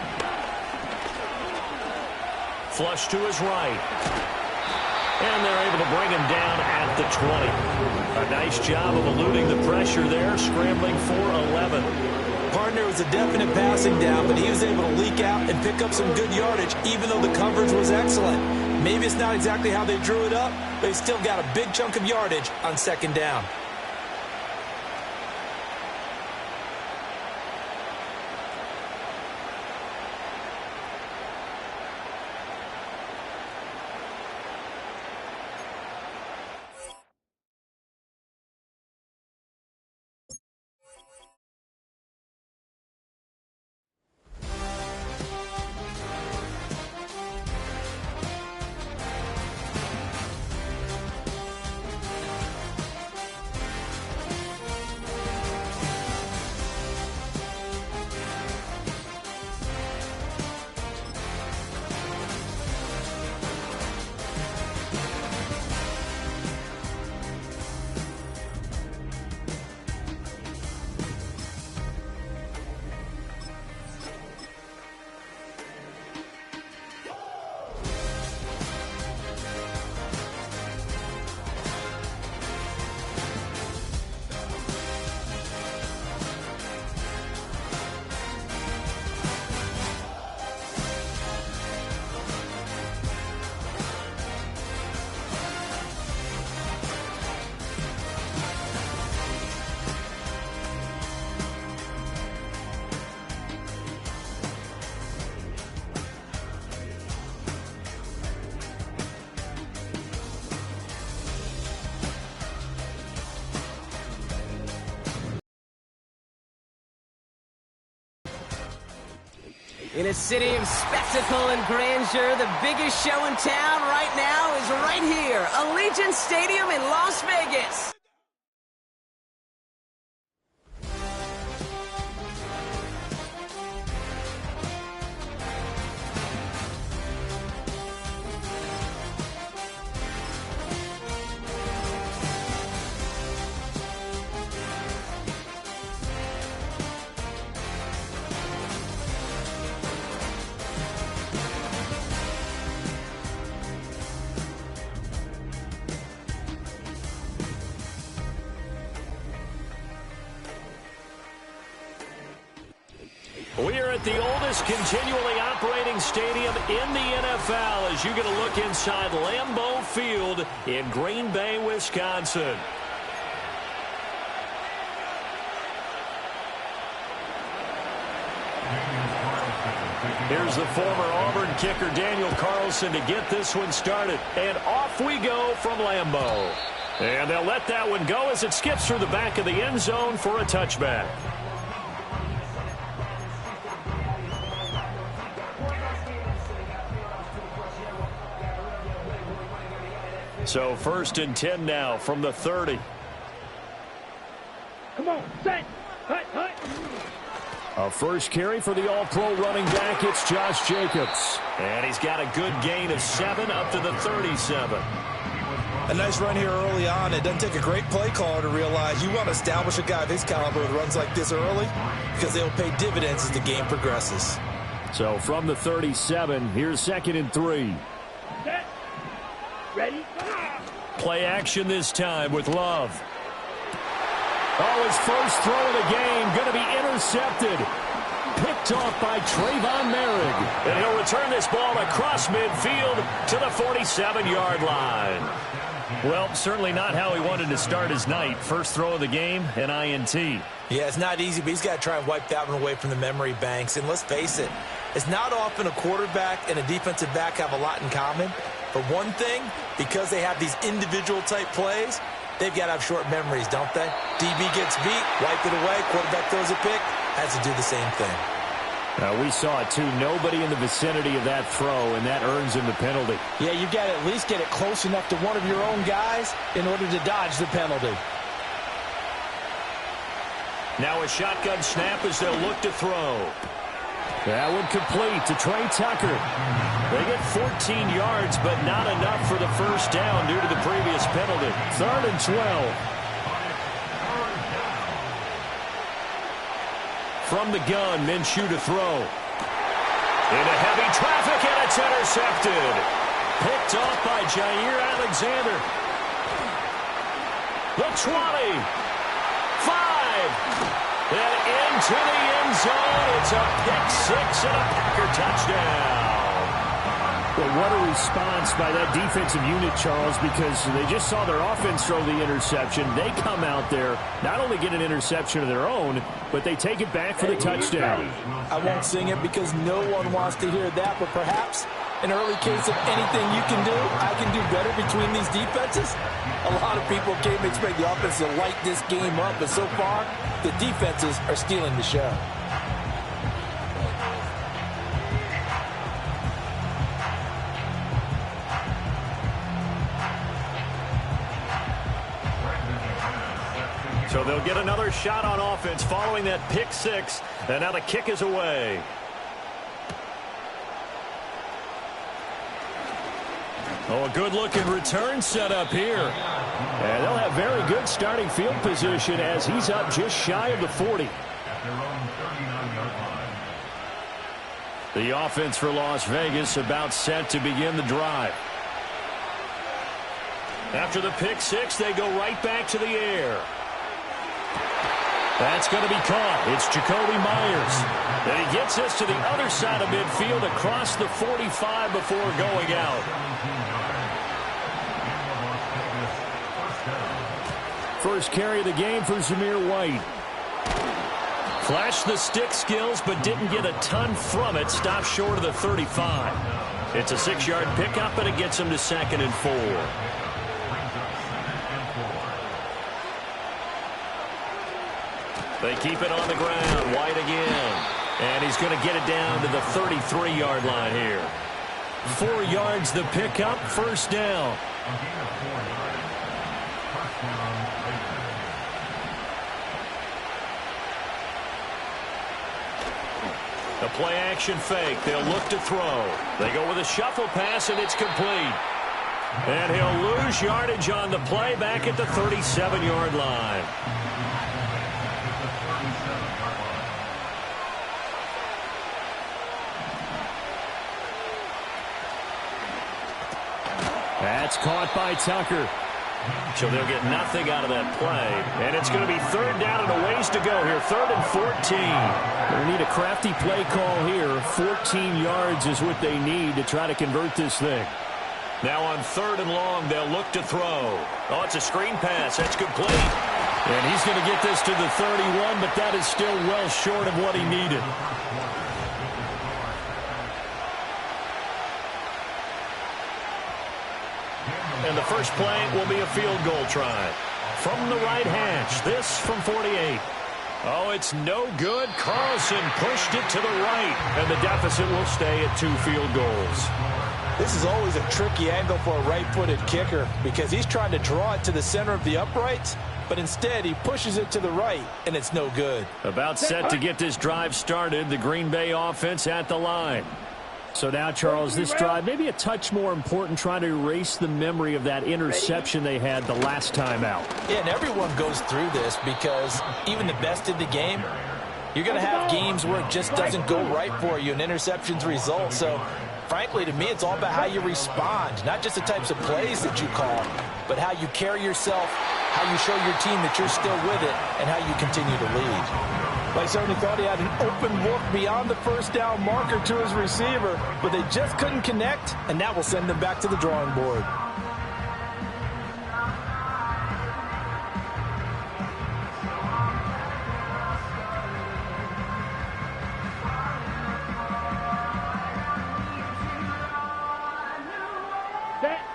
[SPEAKER 1] Flush to his right. And they're able to bring him down at the 20. A nice job of eluding the pressure there, scrambling for 11.
[SPEAKER 3] Partner was a definite passing down, but he was able to leak out and pick up some good yardage, even though the coverage was excellent. Maybe it's not exactly how they drew it up, but he still got a big chunk of yardage on second down.
[SPEAKER 7] In a city of spectacle and grandeur, the biggest show in town right now is right here, Allegiant Stadium in Las Vegas.
[SPEAKER 1] We are at the oldest continually operating stadium in the NFL as you get a look inside Lambeau Field in Green Bay, Wisconsin. Here's the former Auburn kicker Daniel Carlson to get this one started. And off we go from Lambeau. And they'll let that one go as it skips through the back of the end zone for a touchback. So 1st and 10 now from the 30.
[SPEAKER 4] Come on, set. Hut.
[SPEAKER 5] A first carry for the all-pro running back. It's Josh Jacobs.
[SPEAKER 1] And he's got a good gain of 7 up to the 37.
[SPEAKER 3] A nice run here early on. It doesn't take a great play caller to realize you want to establish a guy of his caliber with runs like this early because they'll pay dividends as the game progresses.
[SPEAKER 5] So from the 37, here's 2nd and 3.
[SPEAKER 4] Set. Ready.
[SPEAKER 1] Play action this time with Love.
[SPEAKER 5] Oh, his first throw of the game going to be intercepted. Picked off by Trayvon Merrick.
[SPEAKER 1] And he'll return this ball across midfield to the 47-yard line. Well, certainly not how he wanted to start his night. First throw of the game, an INT.
[SPEAKER 3] Yeah, it's not easy, but he's got to try and wipe that one away from the memory banks. And let's face it, it's not often a quarterback and a defensive back have a lot in common. But one thing, because they have these individual type plays, they've got to have short memories, don't they? DB gets beat, wipe it away, quarterback throws a pick, has to do the same thing.
[SPEAKER 5] We saw it, too. Nobody in the vicinity of that throw, and that earns him the penalty.
[SPEAKER 2] Yeah, you've got to at least get it close enough to one of your own guys in order to dodge the penalty.
[SPEAKER 1] Now a shotgun snap as they'll look to throw.
[SPEAKER 5] That one complete to Trey Tucker.
[SPEAKER 1] They get 14 yards, but not enough for the first down due to the previous penalty.
[SPEAKER 5] 3rd and 12.
[SPEAKER 1] From the gun, Minshew to throw. Into heavy traffic, and it's intercepted. picked off by Jair Alexander. The 20. 5. And into the end zone. It's a pick six and a Packer touchdown.
[SPEAKER 5] Well, what a response by that defensive unit, Charles, because they just saw their offense throw the interception. They come out there, not only get an interception of their own, but they take it back for the touchdown.
[SPEAKER 2] I won't sing it because no one wants to hear that, but perhaps an early case of anything you can do, I can do better between these defenses. A lot of people came to expect the offense to light this game up, but so far, the defenses are stealing the show.
[SPEAKER 1] So they'll get another shot on offense following that pick six, and now the kick is away. Oh, a good-looking return set up here.
[SPEAKER 5] And they'll have very good starting field position as he's up just shy of the 40.
[SPEAKER 6] At their own 39-yard line.
[SPEAKER 1] The offense for Las Vegas about set to begin the drive. After the pick six, they go right back to the air. That's going to be caught. It's Jakobi Meyers. And he gets this to the other side of midfield across the 45 before going out.
[SPEAKER 5] First carry of the game for Zamir White.
[SPEAKER 1] Flashed the stick skills, but didn't get a ton from it. Stopped short of the 35. It's a 6-yard pickup, and it gets him to 2nd and 4. They keep it on the ground. White again. And he's going to get it down to the 33-yard line here. 4 yards the pickup. First down. The play action fake. They'll look to throw. They go with a shuffle pass, and it's complete. And he'll lose yardage on the play back at the 37-yard line.
[SPEAKER 5] That's caught by Tucker.
[SPEAKER 1] So they'll get nothing out of that play. And it's going to be 3rd down and a ways to go here. 3rd and 14.
[SPEAKER 5] They need a crafty play call here. 14 yards is what they need to try to convert this thing.
[SPEAKER 1] Now on 3rd and long, they'll look to throw. Oh, it's a screen pass. That's complete. And he's going to get this to the 31, but that is still well short of what he needed. And the first play will be a field goal try. From the right hash, this from 48. Oh, it's no good. Carlson pushed it to the right, and the deficit will stay at 2 field goals.
[SPEAKER 2] This is always a tricky angle for a right-footed kicker because he's trying to draw it to the center of the uprights, but instead he pushes it to the right, and it's no good.
[SPEAKER 1] About set to get this drive started, the Green Bay offense at the line.
[SPEAKER 5] So now, Charles, this drive maybe a touch more important, trying to erase the memory of that interception they had the last time out.
[SPEAKER 2] Yeah, and everyone goes through this because even the best in the game, you're going to have games where it just doesn't go right for you and interceptions result. So, frankly, to me, it's all about how you respond, not just the types of plays that you call, but how you carry yourself, how you show your team that you're still with it, and how you continue to lead. I certainly thought he had an open look beyond the first down marker to his receiver, but they just couldn't connect, and that will send them back to the drawing board.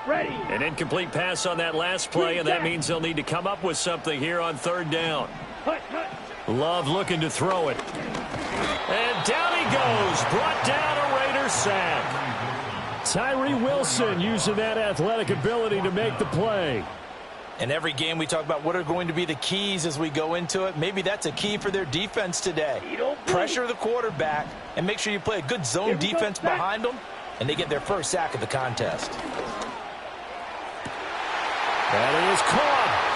[SPEAKER 4] Ready.
[SPEAKER 1] An incomplete pass on that last play, and that means they'll need to come up with something here on 3rd down. Love looking to throw it. And down he goes. Brought down a Raider sack.
[SPEAKER 5] Tyree Wilson using that athletic ability to make the play.
[SPEAKER 2] In every game we talk about what are going to be the keys as we go into it. Maybe that's a key for their defense today. Pressure the quarterback and make sure you play a good zone defense behind them, and they get their first sack of the contest.
[SPEAKER 5] That is caught.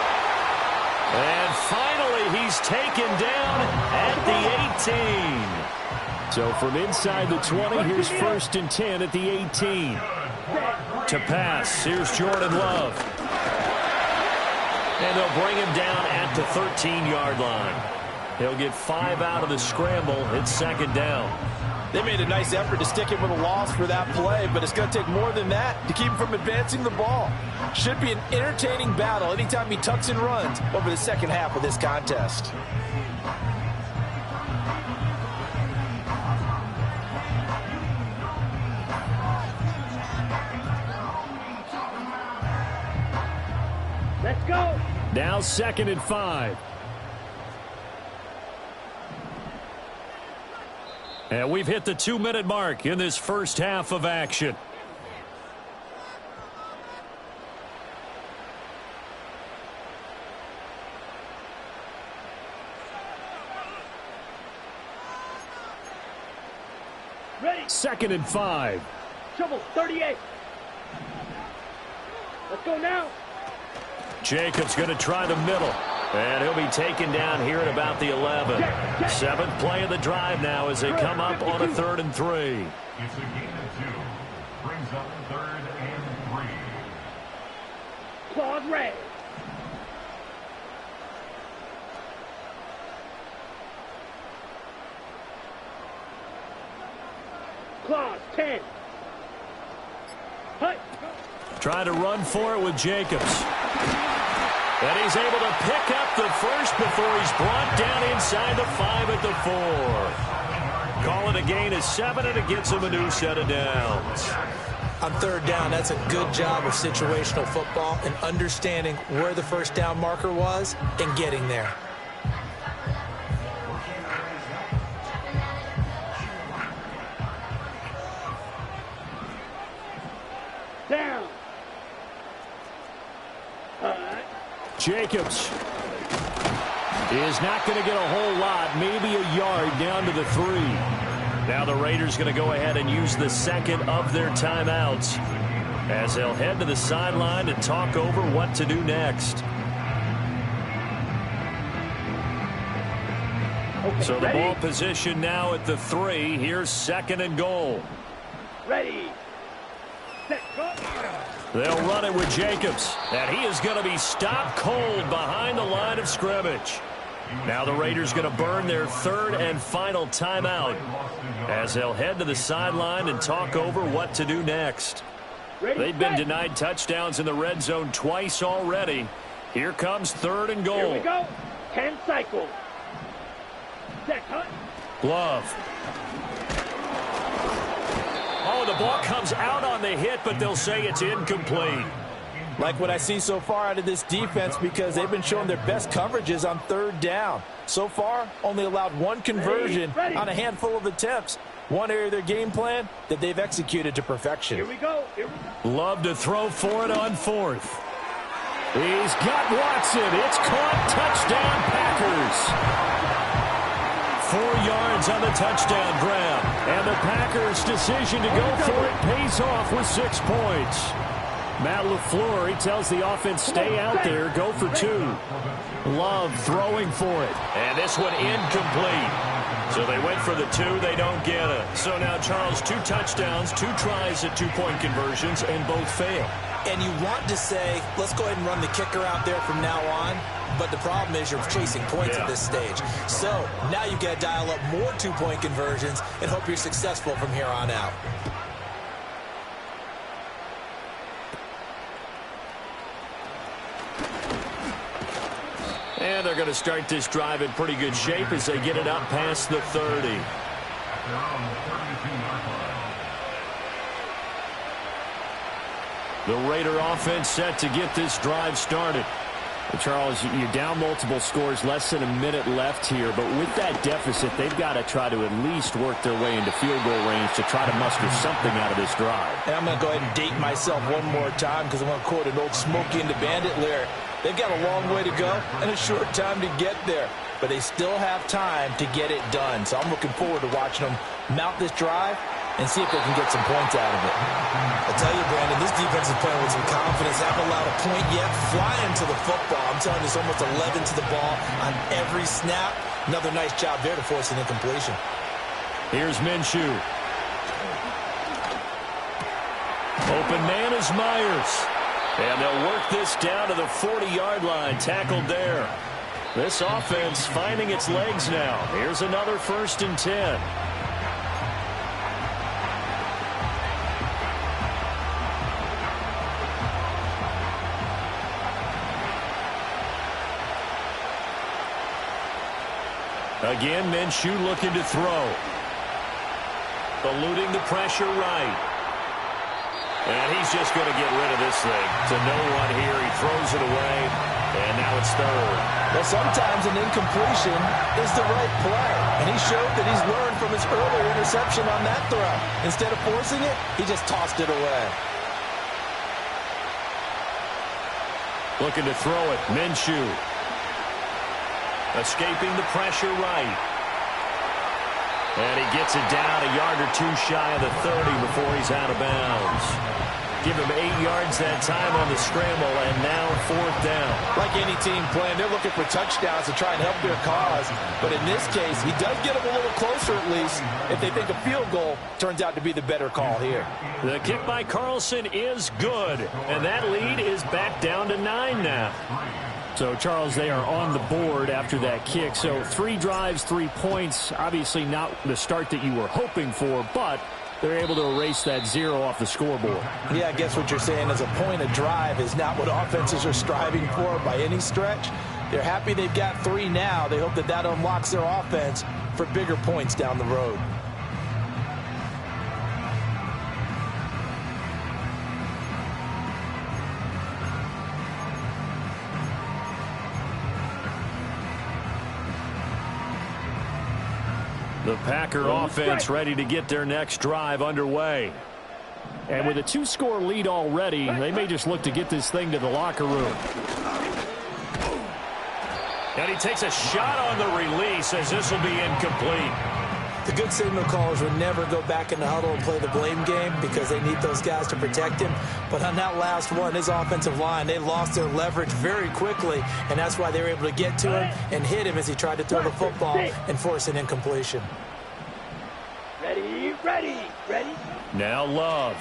[SPEAKER 1] And finally, he's taken down at the 18.
[SPEAKER 5] So from inside the 20, here's 1st and 10 at the 18.
[SPEAKER 1] To pass, here's Jordan Love. And they'll bring him down at the 13-yard line. He'll get 5 out of the scramble. It's second down.
[SPEAKER 2] They made a nice effort to stick him with a loss for that play, but it's going to take more than that to keep him from advancing the ball. Should be an entertaining battle anytime he tucks and runs over the second half of this contest.
[SPEAKER 4] Let's go.
[SPEAKER 5] Now 2nd and 5.
[SPEAKER 1] And we've hit the 2-minute mark in this first half of action.
[SPEAKER 4] Ready.
[SPEAKER 5] 2nd and 5.
[SPEAKER 4] Trouble 38. Let's go now.
[SPEAKER 1] Jacobs going to try the middle. And he'll be taken down here at about the 11. 7th play of the drive now as they come up on a 3rd and 3.
[SPEAKER 6] It's a gain of 2. Brings up 3rd and 3.
[SPEAKER 4] Claws red. Claws 10. Hut.
[SPEAKER 1] Trying to run for it with Jacobs. And he's able to pick up the first before he's brought down inside the 5 at the 4. Call it a gain of 7, and it gets him a new set of downs.
[SPEAKER 3] On 3rd down, that's a good job of situational football and understanding where the first down marker was and getting there.
[SPEAKER 4] Down.
[SPEAKER 5] Jacobs is not going to get a whole lot, maybe a yard down to the 3.
[SPEAKER 1] Now the Raiders going to go ahead and use the 2nd of their timeouts as they'll head to the sideline and talk over what to do next.
[SPEAKER 4] Okay,
[SPEAKER 1] So the
[SPEAKER 4] ready?
[SPEAKER 1] ball position now at the 3. Here's 2nd and goal.
[SPEAKER 4] Ready. Set. Go.
[SPEAKER 1] They'll run it with Jacobs, and he is going to be stopped cold behind the line of scrimmage. Now the Raiders going to burn their 3rd and final timeout as they'll head to the sideline and talk over what to do next.
[SPEAKER 4] Ready,
[SPEAKER 1] They've been
[SPEAKER 4] set.
[SPEAKER 1] denied touchdowns in the red zone twice already. Here comes 3rd and
[SPEAKER 4] Here we
[SPEAKER 1] goal.
[SPEAKER 4] go. 10 cycles. Set. Hut.
[SPEAKER 1] Love. Oh, the ball comes out on the hit, but they'll say it's incomplete.
[SPEAKER 2] Like what I see so far out of this defense because they've been showing their best coverages on 3rd down. So far, only allowed 1 conversion
[SPEAKER 4] Ready.
[SPEAKER 2] on a handful of attempts. One area of their game plan that they've executed to perfection.
[SPEAKER 4] Here we go. Here we go.
[SPEAKER 1] Love to throw for it on 4th. He's got Watson. It's caught. Touchdown, Packers. 4 yards on the touchdown grab. And the Packers' decision to go for it pays off with 6 points. Matt LaFleur, he tells the offense, stay out there, go for 2. Love throwing for it. And this one incomplete. So they went for the 2, they don't get it. So now, Charles, 2 touchdowns, 2 tries at 2-point conversions, and both fail.
[SPEAKER 3] And you want to say, let's go ahead and run the kicker out there from now on. But the problem is you're chasing points at this stage. So now you've got to dial up more 2-point conversions and hope you're successful from here on out.
[SPEAKER 1] And they're going to start this drive in pretty good shape as they get it up past the 30. The Raider offense set to get this drive started.
[SPEAKER 5] Charles, you're down multiple scores, less than a minute left here, but with that deficit, they've got to try to at least work their way into field goal range to try to muster something out of this drive.
[SPEAKER 2] And I'm going to go ahead and date myself one more time because I'm going to quote an old Smokey and the Bandit lyric. They've got a long way to go and a short time to get there, but they still have time to get it done. So I'm looking forward to watching them mount this drive and see if they can get some points out of it.
[SPEAKER 3] I'll tell you, Brandon, this defense is playing with some confidence. Haven't allowed a point yet. Flying to the football. I'm telling you, it's almost 11 to the ball on every snap. Another nice job there to force an incompletion.
[SPEAKER 1] Here's Minshew. Open man is Myers. And they'll work this down to the 40-yard line, tackled there. This offense finding its legs now. Here's another 1st and 10. Again, Minshew looking to throw. Eluding the pressure right. And he's just going to get rid of this thing. To no one here. He throws it away. And now it's 3rd.
[SPEAKER 2] Well, sometimes an incompletion is the right play. And he showed that he's learned from his earlier interception on that throw. Instead of forcing it, he just tossed it away.
[SPEAKER 1] Looking to throw it. Minshew. Escaping the pressure right. And he gets it down a yard or 2 shy of the 30 before he's out of bounds. Give him 8 yards that time on the scramble, and now 4th down.
[SPEAKER 2] Like any team playing, they're looking for touchdowns to try and help their cause. But in this case, he does get them a little closer at least. If they think a field goal turns out to be the better call here.
[SPEAKER 1] The kick by Carlson is good, and that lead is back down to 9 now.
[SPEAKER 5] So, Charles, they are on the board after that kick. So 3 drives, 3 points. Obviously not the start that you were hoping for, but they're able to erase that 0 off the scoreboard.
[SPEAKER 2] Yeah, I guess what you're saying is a point of drive is not what offenses are striving for by any stretch. They're happy they've got 3 now. They hope that that unlocks their offense for bigger points down the road.
[SPEAKER 1] The Packer offense ready to get their next drive underway.
[SPEAKER 5] And with a 2-score lead already, they may just look to get this thing to the locker room.
[SPEAKER 1] And he takes a shot on the release as this will be incomplete.
[SPEAKER 3] The good signal callers would never go back in the huddle and play the blame game because they need those guys to protect him. But on that last one, his offensive line, they lost their leverage very quickly, and that's why they were able to get to him and hit him as he tried to throw the football and force an incompletion.
[SPEAKER 4] Ready, ready, ready.
[SPEAKER 1] Now Love.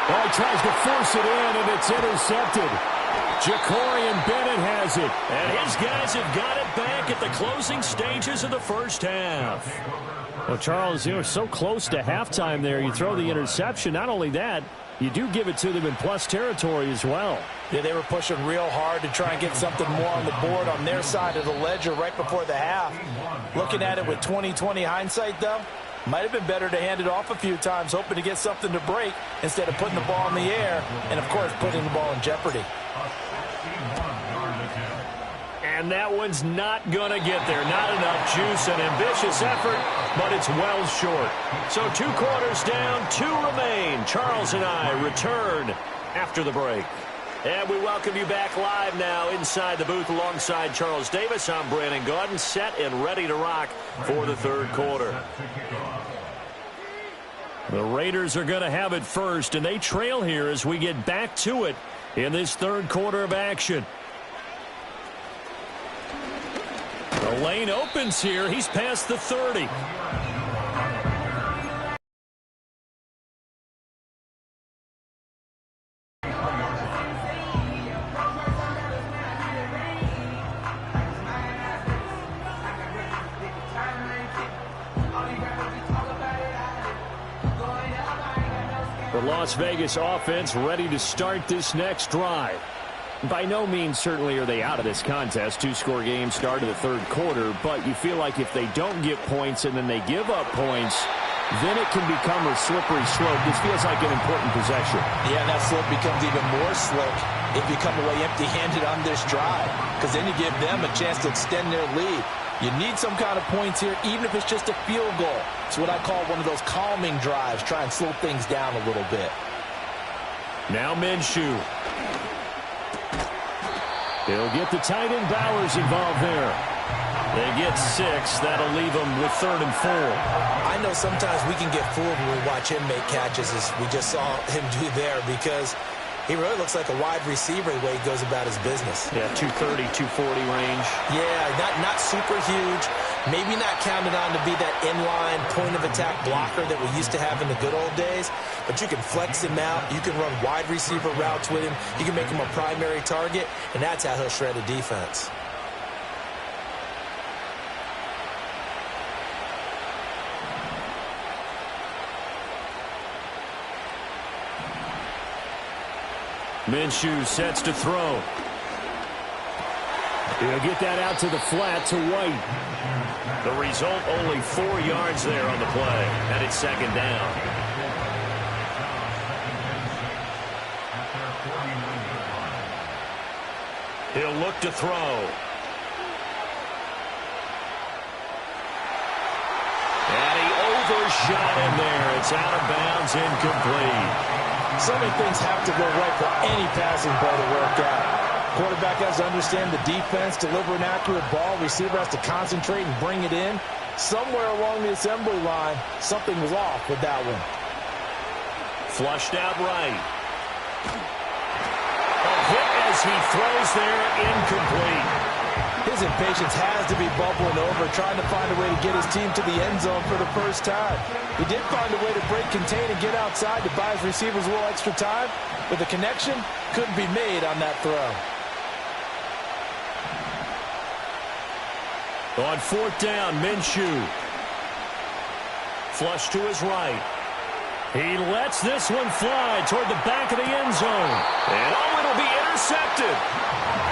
[SPEAKER 5] Well, he tries to force it in, and it's intercepted. Jacorian Bennett has it.
[SPEAKER 1] And his guys have got it back at the closing stages of the first half.
[SPEAKER 5] Well, Charles, you were so close to halftime there. You throw the interception. Not only that, you do give it to them in plus territory as well.
[SPEAKER 2] Yeah, they were pushing real hard to try and get something more on the board on their side of the ledger right before the half. Looking at it with 20/20 hindsight, though, might have been better to hand it off a few times, hoping to get something to break instead of putting the ball in the air and, of course, putting the ball in jeopardy.
[SPEAKER 1] And that one's not going to get there. Not enough juice, an ambitious effort, but it's well short. So 2 quarters down, 2 remain. Charles and I return after the break. And we welcome you back live now inside the booth alongside Charles Davis. I'm Brandon Gaudin, set and ready to rock for the 3rd quarter. The Raiders are going to have it first, and they trail here as we get back to it in this 3rd quarter of action. The lane opens here. He's past the 30. The Las Vegas offense ready to start this next drive. By no means certainly are they out of this contest. 2-score game start of the 3rd quarter, but you feel like if they don't get points and then they give up points, then it can become a slippery slope. This feels like an important possession.
[SPEAKER 2] Yeah, and that slope becomes even more slick if you come away empty-handed on this drive, because then you give them a chance to extend their lead. You need some kind of points here, even if it's just a field goal. It's what I call one of those calming drives, try and slow things down a little bit.
[SPEAKER 1] Now Minshew.
[SPEAKER 5] They'll get the tight end Bowers involved there.
[SPEAKER 1] They get 6. That'll leave them with 3rd and 4.
[SPEAKER 3] I know sometimes we can get fooled when we watch him make catches, as we just saw him do there, because He really looks like a wide receiver the way he goes about his business.
[SPEAKER 1] Yeah, 230, 240 range.
[SPEAKER 3] Yeah, not super huge. Maybe not counted on to be that inline point-of-attack blocker that we used to have in the good old days, but you can flex him out. You can run wide receiver routes with him. You can make him a primary target, and that's how he'll shred a defense.
[SPEAKER 5] Minshew sets to throw. He'll get that out to the flat to White.
[SPEAKER 1] The result, only 4 yards there on the play, and it's second down. He'll look to throw. And he overshot him there. It's out of bounds, incomplete.
[SPEAKER 2] So many things have to go right for any passing play to work out. Quarterback has to understand the defense, deliver an accurate ball. Receiver has to concentrate and bring it in. Somewhere along the assembly line, something was off with that one.
[SPEAKER 1] Flushed out right. A hit as he throws there, incomplete.
[SPEAKER 2] His impatience has to be bubbling over, trying to find a way to get his team to the end zone for the first time. He did find a way to break contain and get outside to buy his receivers a little extra time, but the connection couldn't be made on that throw.
[SPEAKER 5] On fourth down, Minshew. Flush to his right. He lets this one fly toward the back of the end zone.
[SPEAKER 1] And it'll be intercepted.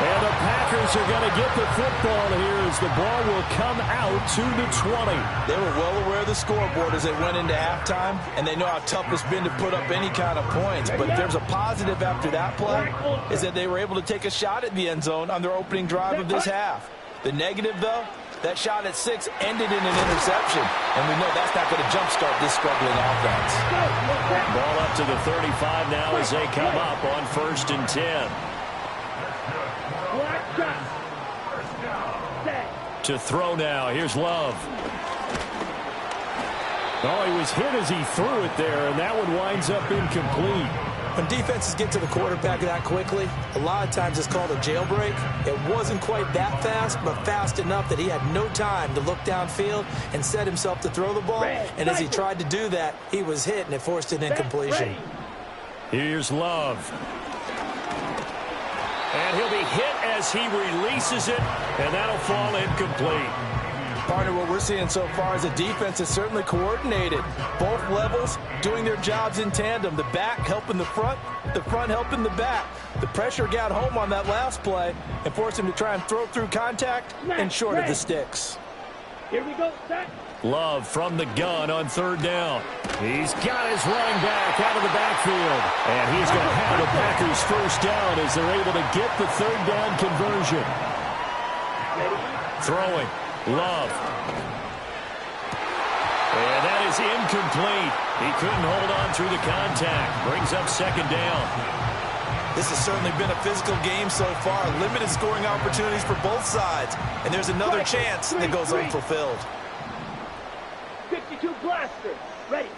[SPEAKER 5] And the Packers are going to get the football here as the ball will come out to the 20.
[SPEAKER 2] They were well aware of the scoreboard as they went into halftime, and they know how tough it's been to put up any kind of points. But there's a positive after that play, is that they were able to take a shot at the end zone on their opening drive of this half. The negative, though, that shot at 6 ended in an interception, and we know that's not going to jumpstart this struggling offense.
[SPEAKER 5] Ball up to the 35 now as they come up on 1st and 10. To throw now. Here's Love. Oh, he was hit as he threw it there, and that one winds up incomplete.
[SPEAKER 3] When defenses get to the quarterback that quickly, a lot of times it's called a jailbreak. It wasn't quite that fast, but fast enough that he had no time to look downfield and set himself to throw the ball. And as he tried to do that, he was hit, and it forced an incompletion.
[SPEAKER 5] Here's Love.
[SPEAKER 1] And he'll be hit as he releases it, and that'll fall incomplete.
[SPEAKER 2] Partner, what we're seeing so far is the defense is certainly coordinated. Both levels doing their jobs in tandem. The back helping the front helping the back. The pressure got home on that last play and forced him to try and throw through contact and short of the sticks.
[SPEAKER 4] Here we go, set.
[SPEAKER 5] Love from the gun on 3rd down. He's got his running back out of the backfield. And he's going to have the Packers first down as they're able to get the 3rd down conversion. Throwing. Love. And that is incomplete. He couldn't hold on through the contact. Brings up 2nd down.
[SPEAKER 3] This has certainly been a physical game so far. Limited scoring opportunities for both sides. And there's another chance that goes unfulfilled.
[SPEAKER 4] 52 blaster. Ready.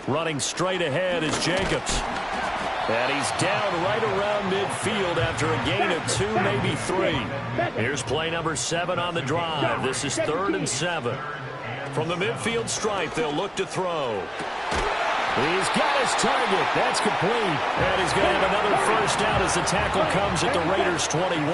[SPEAKER 5] Running straight ahead is Jacobs. And he's down right around midfield after a gain of 2, maybe 3. Here's play number 7 on the drive. This is 3rd and 7. From the midfield stripe, they'll look to throw. He's got his target. That's complete. And he's going to have another first down as the tackle comes at the Raiders' 21.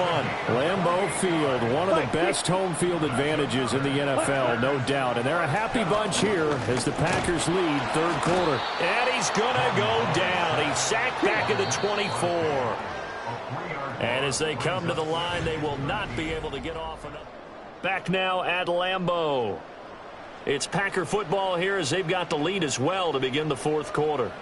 [SPEAKER 5] Lambeau Field, one of the best home field advantages in the NFL, no doubt. And they're a happy bunch here as the Packers lead 3rd quarter.
[SPEAKER 1] And he's going to go down. He's sacked back at the 24.
[SPEAKER 5] And as they come to the line, they will not be able to get off enough. Back now at Lambeau. It's Packer football here as they've got the lead as well to begin the 4th quarter.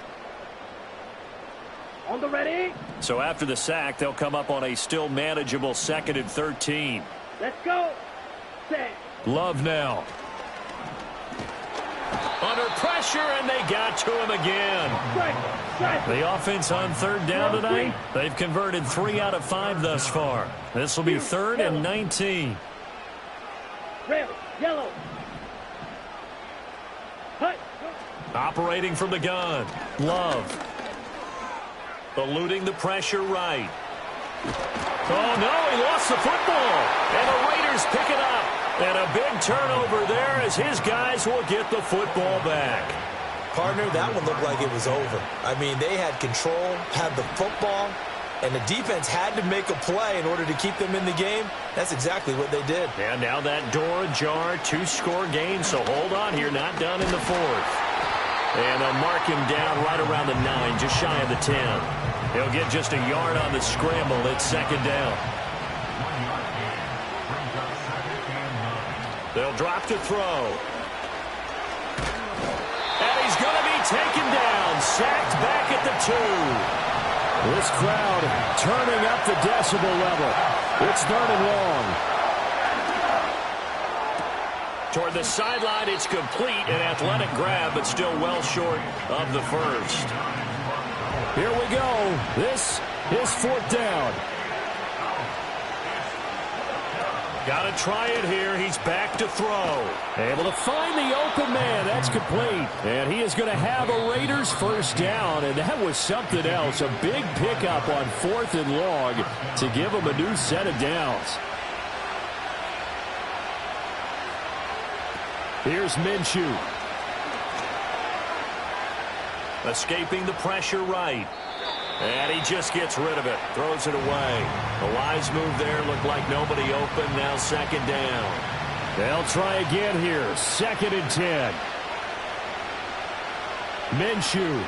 [SPEAKER 4] On the ready.
[SPEAKER 5] So after the sack, they'll come up on a still manageable 2nd and 13.
[SPEAKER 4] Let's go. Set.
[SPEAKER 5] Love now.
[SPEAKER 1] Under pressure, and they got to him again.
[SPEAKER 5] The offense on 3rd down tonight, they've converted 3 out of 5 thus far. This will be 3rd and 19.
[SPEAKER 4] Red, yellow. Hut.
[SPEAKER 5] Operating from the gun. Love.
[SPEAKER 1] eluding the pressure right. Oh, no, he lost the football. And the Raiders pick it up. And a big turnover there as his guys will get the football back.
[SPEAKER 3] Partner, that one looked like it was over. I mean, they had control, had the football, and the defense had to make a play in order to keep them in the game. That's exactly what they did.
[SPEAKER 1] And now that door ajar, 2-score game, so hold on here, not done in the fourth. And they'll mark him down right around the 9, just shy of the 10. He'll get just a yard on the scramble at second down. They'll drop to throw. And he's going to be taken down, sacked back at the 2.
[SPEAKER 5] This crowd turning up the decibel level. It's 3rd and long.
[SPEAKER 1] Toward the sideline, it's complete, an athletic grab, but still well short of the first.
[SPEAKER 5] Here we go. This is 4th down.
[SPEAKER 1] Got to try it here. He's back to throw.
[SPEAKER 5] Able to find the open man. That's complete. And he is going to have a Raiders first down. And that was something else. A big pickup on 4th and long to give him a new set of downs. Here's Minshew.
[SPEAKER 1] Escaping the pressure right. And he just gets rid of it. Throws it away. A wise move there. Looked like nobody open. Now 2nd down.
[SPEAKER 5] They'll try again here. 2nd and 10. Minshew.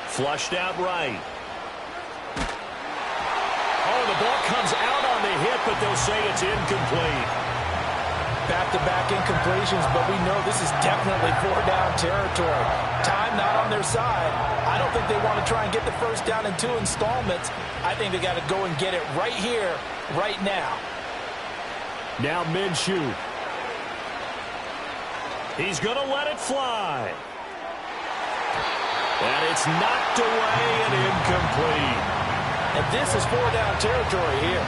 [SPEAKER 1] Flushed out right. Oh, the ball comes out on the hit, but they'll say it's incomplete.
[SPEAKER 2] Back-to-back incompletions, but we know this is definitely 4-down territory. Time not on their side. I don't think they want to try and get the first down in 2 installments. I think they got to go and get it right here, right now.
[SPEAKER 5] Now Minshew.
[SPEAKER 1] He's going to let it fly. And it's knocked away and incomplete.
[SPEAKER 2] And this is 4-down territory here.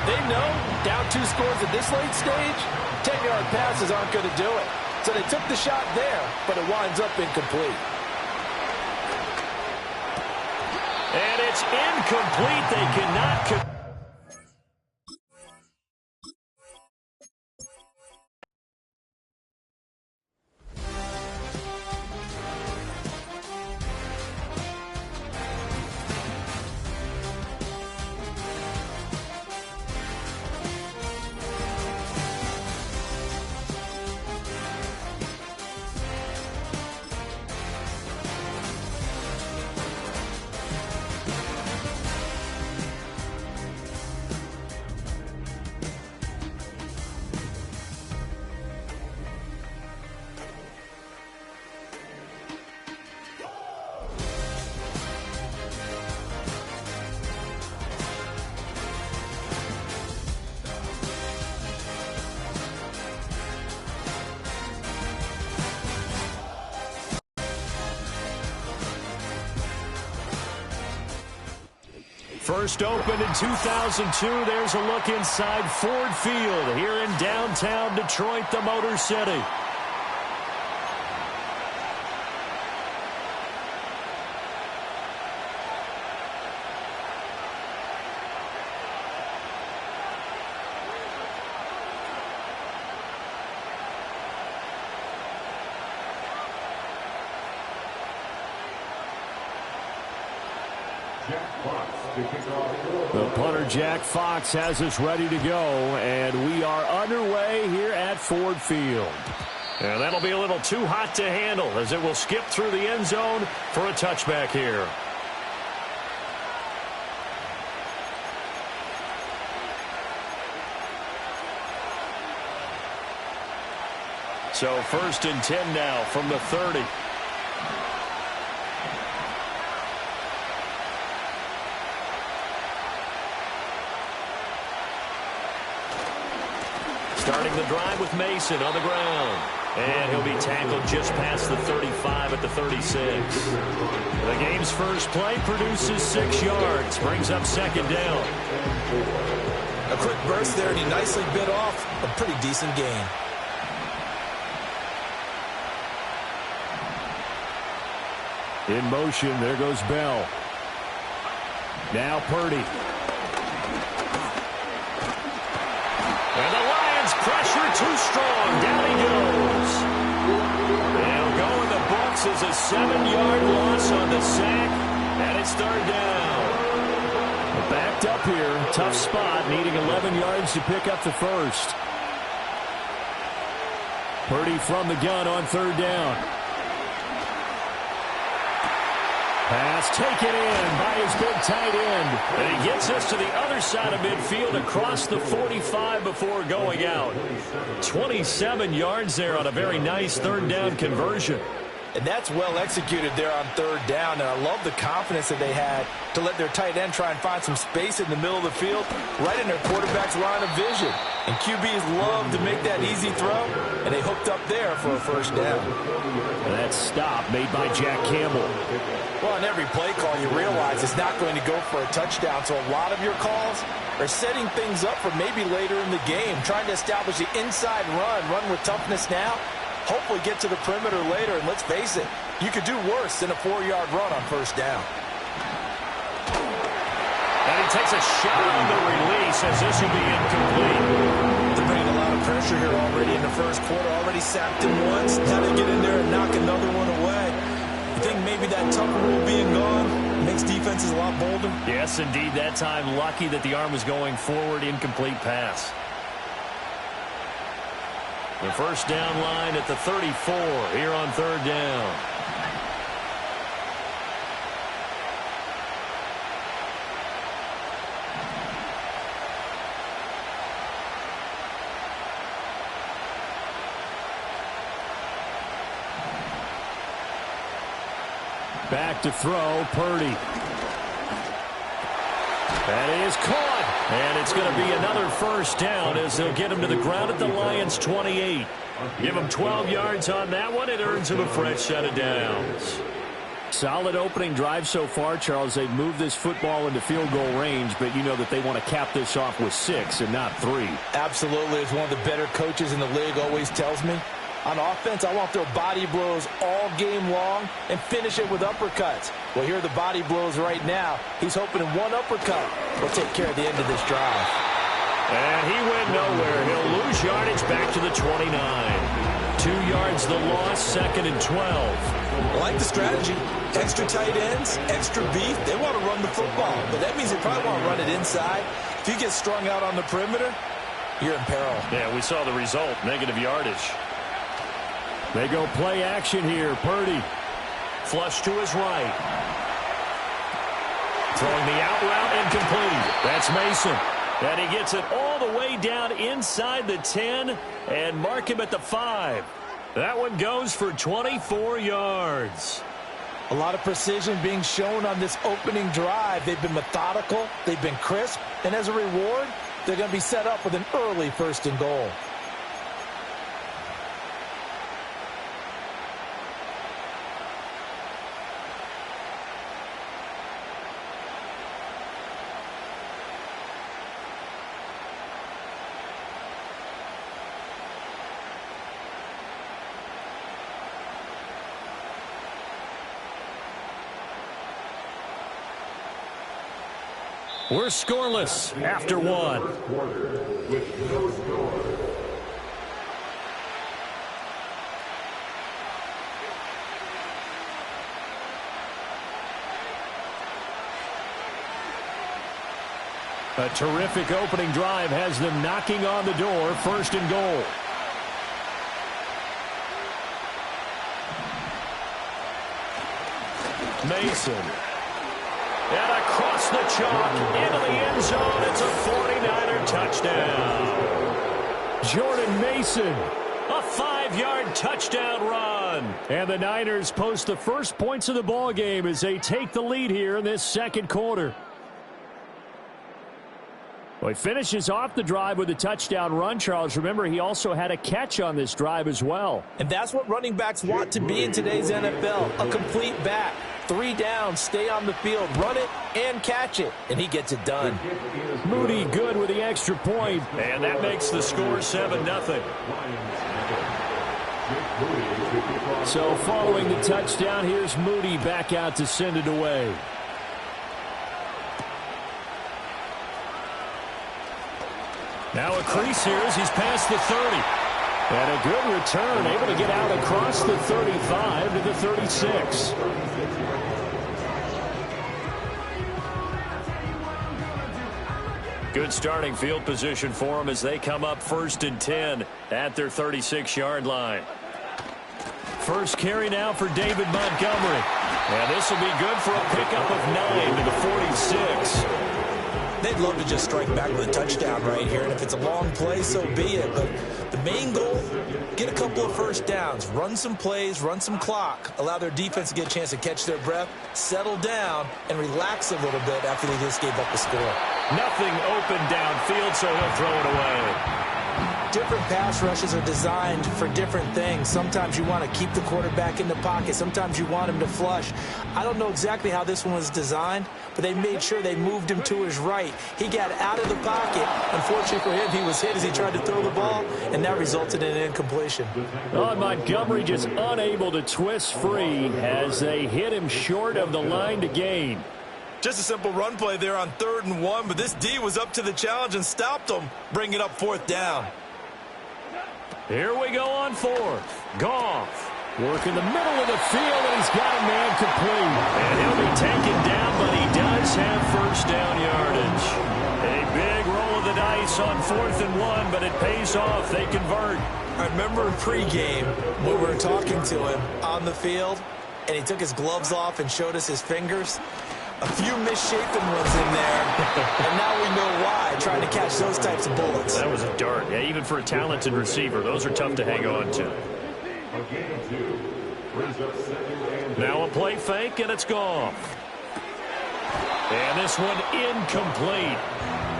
[SPEAKER 2] They know down 2 scores at this late stage, 10-yard passes aren't going to do it. So they took the shot there, but it winds up incomplete.
[SPEAKER 1] And it's incomplete. They cannot... First opened in 2002. There's a look inside Ford Field here in downtown Detroit, the Motor City.
[SPEAKER 5] The punter, Jack Fox, has us ready to go, and we are underway here at Ford Field.
[SPEAKER 1] And that'll be a little too hot to handle as it will skip through the end zone for a touchback here. So 1st and 10 now from the 30. Starting the drive with Mason on the ground. And he'll be tackled just past the 35 at the 36. The game's first play produces 6 yards. Brings up 2nd down.
[SPEAKER 3] A quick burst there, and he nicely bit off a pretty decent gain.
[SPEAKER 5] In motion, there goes Bell. Now Purdy. And the Lions pressure too strong. Down he goes. They'll go in the books as a 7-yard loss on the sack, and it's third down. Backed up here, tough spot, needing 11 yards to pick up the first. Purdy from the gun on third down. Pass taken in by his big tight end. And he gets us to the other side of midfield across the 45 before going out. 27 yards there on a very nice third down conversion.
[SPEAKER 2] And that's well executed there on third down. And I love the confidence that they had to let their tight end try and find some space in the middle of the field, right in their quarterback's line of vision. And QBs love to make that easy throw, and they hooked up there for a first down.
[SPEAKER 5] And that stop made by Jack Campbell.
[SPEAKER 2] Well, on every play call, you realize it's not going to go for a touchdown. So a lot of your calls are setting things up for maybe later in the game, trying to establish the inside run with toughness now. Hopefully get to the perimeter later, and let's face it, you could do worse than a 4-yard run on first down.
[SPEAKER 5] And he takes a shot on the release as this will be incomplete.
[SPEAKER 2] They're bringing a lot of pressure here already in the first quarter. Already sacked him once. Now they get in there and knock another one away. You think maybe that Tucker rule being gone makes defenses a lot bolder?
[SPEAKER 5] Yes, indeed. That time, lucky that the arm was going forward. Incomplete pass. The first down line at the 34 here on third down. Back to throw, Purdy. That is caught. And it's going to be another first down as they'll get him to the ground at the Lions' 28. Give him 12 yards on that one. It earns him a fresh set of downs. Solid opening drive so far, Charles. They've moved this football into field goal range, but you know that they want to cap this off with 6 and not 3.
[SPEAKER 2] Absolutely. As one of the better coaches in the league always tells me, on offense, I want their body blows all game long and finish it with uppercuts. Well, here are the body blows right now. He's hoping in one uppercut will take care of the end of this drive.
[SPEAKER 5] And he went nowhere. He'll lose yardage back to the 29. 2 yards the loss, second and 12.
[SPEAKER 2] I like the strategy. Extra tight ends, extra beef. They want to run the football, but that means they probably want to run it inside. If you get strung out on the perimeter, you're in peril.
[SPEAKER 5] Yeah, we saw the result, negative yardage. They go play action here. Purdy. Flush to his right. Throwing the out route incomplete. That's Mason. And he gets it all the way down inside the 10 and mark him at the 5. That one goes for 24 yards.
[SPEAKER 2] A lot of precision being shown on this opening drive. They've been methodical. They've been crisp. And as a reward, they're going to be set up with an early first and goal.
[SPEAKER 5] We're scoreless after one. A terrific opening drive has them knocking on the door, first and goal. Mason. And across the chalk, into the end zone, it's a 49er touchdown. Jordan Mason, a 5-yard touchdown run. And the Niners post the first points of the ball game as they take the lead here in this second quarter. Well, he finishes off the drive with a touchdown run, Charles. Remember, he also had a catch on this drive as well.
[SPEAKER 2] And that's what running backs want to be in today's NFL, a complete back. 3 down, stay on the field, run it, and catch it. And he gets it done.
[SPEAKER 5] Moody good with the extra point. And that makes the score 7-0. So following the touchdown, here's Moody back out to send it away. Now a crease here as he's past the 30. And a good return, able to get out across the 35 to the 36.
[SPEAKER 1] Good starting field position for them as they come up 1st and 10 at their 36-yard line.
[SPEAKER 5] First carry now for David Montgomery.
[SPEAKER 1] And this will be good for a pickup of 9 to the 46.
[SPEAKER 3] They'd love to just strike back with a touchdown right here, and if it's a long play, so be it. But the main goal, get a couple of first downs, run some plays, run some clock, allow their defense to get a chance to catch their breath, settle down, and relax a little bit after they just gave up the score.
[SPEAKER 1] Nothing open downfield, so he'll throw it away.
[SPEAKER 3] Different pass rushes are designed for different things. Sometimes you want to keep the quarterback in the pocket. Sometimes you want him to flush. I don't know exactly how this one was designed, but they made sure they moved him to his right. He got out of the pocket. Unfortunately for him, he was hit as he tried to throw the ball, and that resulted in an incompletion.
[SPEAKER 5] Oh, Montgomery just unable to twist free as they hit him short of the line to gain.
[SPEAKER 3] Just a simple run play there on 3rd and 1, but this D was up to the challenge and stopped him, bringing up 4th down.
[SPEAKER 1] Here we go on 4th. Goff.
[SPEAKER 5] Work in the middle of the field, and he's got a man complete.
[SPEAKER 1] And he'll be taken down, but he does have 1st down yardage. A big roll of the dice on 4th and 1, but it pays off. They convert.
[SPEAKER 3] I remember pregame when we were talking to him on the field, and he took his gloves off and showed us his fingers. A few misshapen ones in there, and now we know why, trying to catch those types of bullets.
[SPEAKER 1] That was a dart. Yeah, even for a talented receiver, those are tough to hang on to. Now a play fake, and it's Goff. And this one incomplete.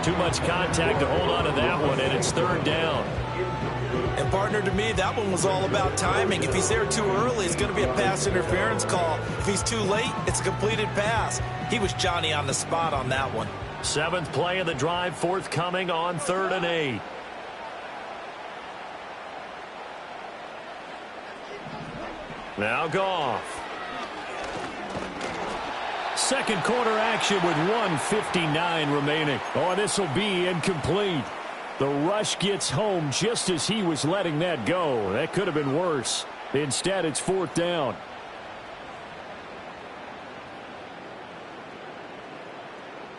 [SPEAKER 1] Too much contact to hold on to that one, and it's 3rd down.
[SPEAKER 3] And, partner, to me, that one was all about timing. If he's there too early, it's going to be a pass interference call. If he's too late, it's a completed pass. He was Johnny on the spot on that one.
[SPEAKER 1] 7th play of the drive, forthcoming on 3rd and 8. Now Goff.
[SPEAKER 5] Second quarter action with 1:59 remaining. Oh, this will be incomplete. The rush gets home just as he was letting that go. That could have been worse. Instead, it's 4th down.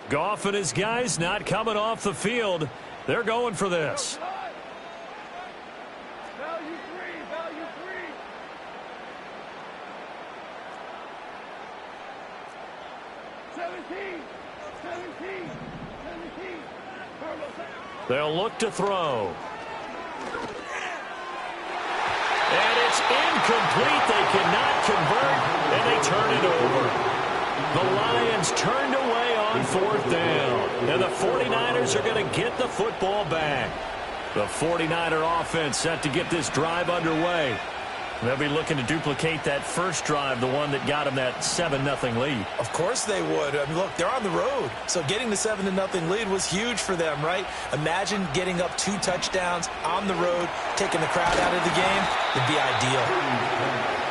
[SPEAKER 1] Goff and his guys not coming off the field. They're going for this.
[SPEAKER 4] Value three. 17.
[SPEAKER 1] They'll look to throw. And it's incomplete. They cannot convert, and they turn it over. The Lions turned away on 4th down. And the 49ers are going to get the football back. The 49er offense set to get this drive underway. They'll be looking to duplicate that first drive, the one that got them that 7-0 lead.
[SPEAKER 3] Of course they would. I mean, look, they're on the road. So getting the 7-0 lead was huge for them, right? Imagine getting up 2 touchdowns on the road, taking the crowd out of the game. Would be ideal.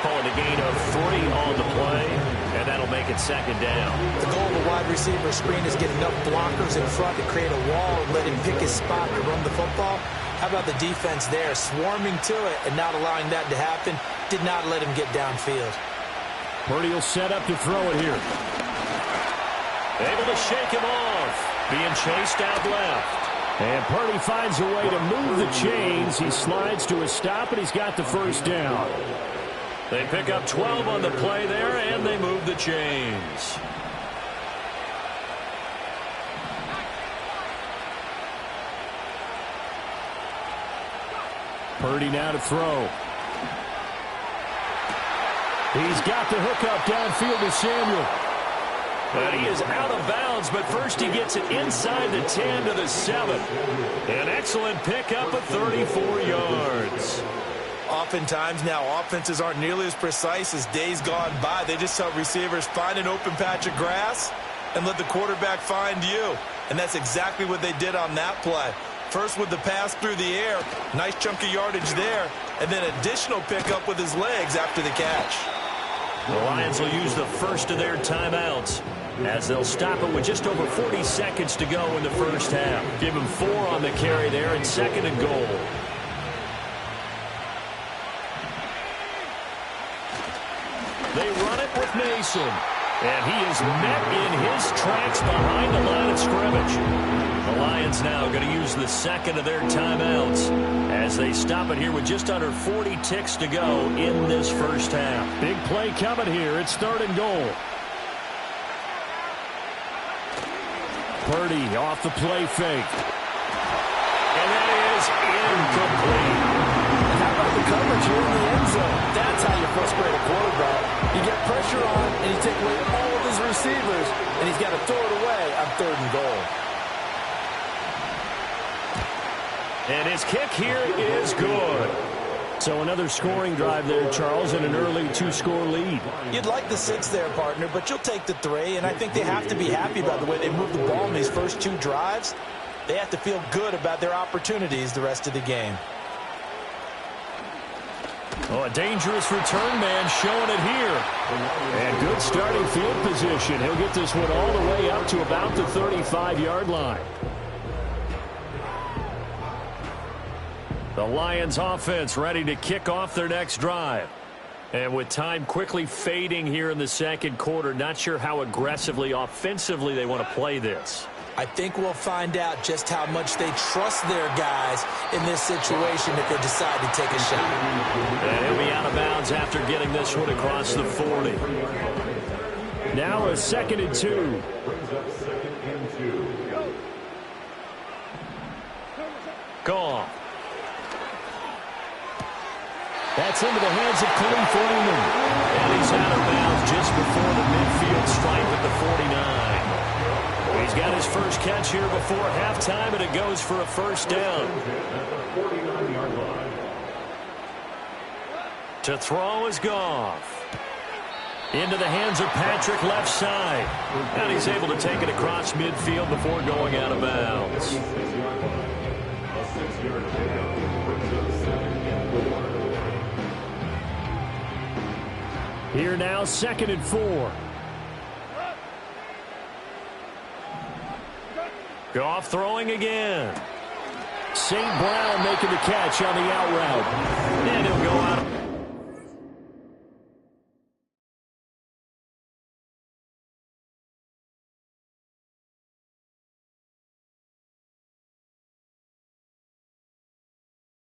[SPEAKER 1] Calling a gain of 40 on the play, and that'll make it 2nd down.
[SPEAKER 3] The goal of a wide receiver screen is get enough blockers in front to create a wall and let him pick his spot to run the football. How about the defense there, swarming to it and not allowing that to happen? Did not let him get downfield.
[SPEAKER 5] Purdy will set up to throw it here.
[SPEAKER 1] Able to shake him off. Being chased out left.
[SPEAKER 5] And Purdy finds a way to move the chains. He slides to a stop, and he's got the 1st down.
[SPEAKER 1] They pick up 12 on the play there, and they move the chains.
[SPEAKER 5] Purdy now to throw. He's got the hook up downfield to Samuel.
[SPEAKER 1] And he is out of bounds, but first he gets it inside the 10 to the 7. An excellent pickup of 34 yards.
[SPEAKER 3] Oftentimes now, offenses aren't nearly as precise as days gone by. They just help receivers find an open patch of grass and let the quarterback find you. And that's exactly what they did on that play. First with the pass through the air, nice chunk of yardage there, and then additional pickup with his legs after the catch.
[SPEAKER 1] The Lions will use the first of their timeouts as they'll stop it with just over 40 seconds to go in the first half. Give him 4 on the carry there and 2nd and goal. They run it with Mason. And he is met in his tracks behind the line of scrimmage. The Lions now going to use the 2nd of their timeouts as they stop it here with just under 40 ticks to go in this first half.
[SPEAKER 5] Big play coming here. It's 3rd and goal. Purdy off the play fake.
[SPEAKER 1] And that is incomplete.
[SPEAKER 2] How about the coverage here in the end zone? That's how you frustrate a quarterback. You get pressure on, and you take away all of his receivers, and he's got to throw it away on 3rd and goal.
[SPEAKER 1] And his kick here is good.
[SPEAKER 5] So another scoring drive there, Charles, and an early 2-score lead.
[SPEAKER 3] You'd like the 6 there, partner, but you'll take the 3, and I think they have to be happy about the way they moved the ball in these first 2 drives. They have to feel good about their opportunities the rest of the game.
[SPEAKER 1] Oh, a dangerous return man showing it here.
[SPEAKER 5] And good starting field position. He'll get this one all the way up to about the 35-yard line.
[SPEAKER 1] The Lions offense ready to kick off their next drive. And with time quickly fading here in the 2nd quarter, not sure how aggressively, offensively they want to play this.
[SPEAKER 3] I think we'll find out just how much they trust their guys in this situation if they decide to take a shot.
[SPEAKER 1] And he'll be out of bounds after getting this one across the 40.
[SPEAKER 5] Now a 2nd and 2.
[SPEAKER 1] Gone.
[SPEAKER 5] That's into the hands of Khalif Raymond.
[SPEAKER 1] And he's out of bounds just before the midfield stripe at the 49. He's got his first catch here before halftime, and it goes for a first down. To throw is Goff. Into the hands of Patrick left side. And he's able to take it across midfield before going out of bounds.
[SPEAKER 5] Here now, 2nd and 4.
[SPEAKER 1] Goff throwing again.
[SPEAKER 5] St. Brown making the catch on the out route.
[SPEAKER 1] And he'll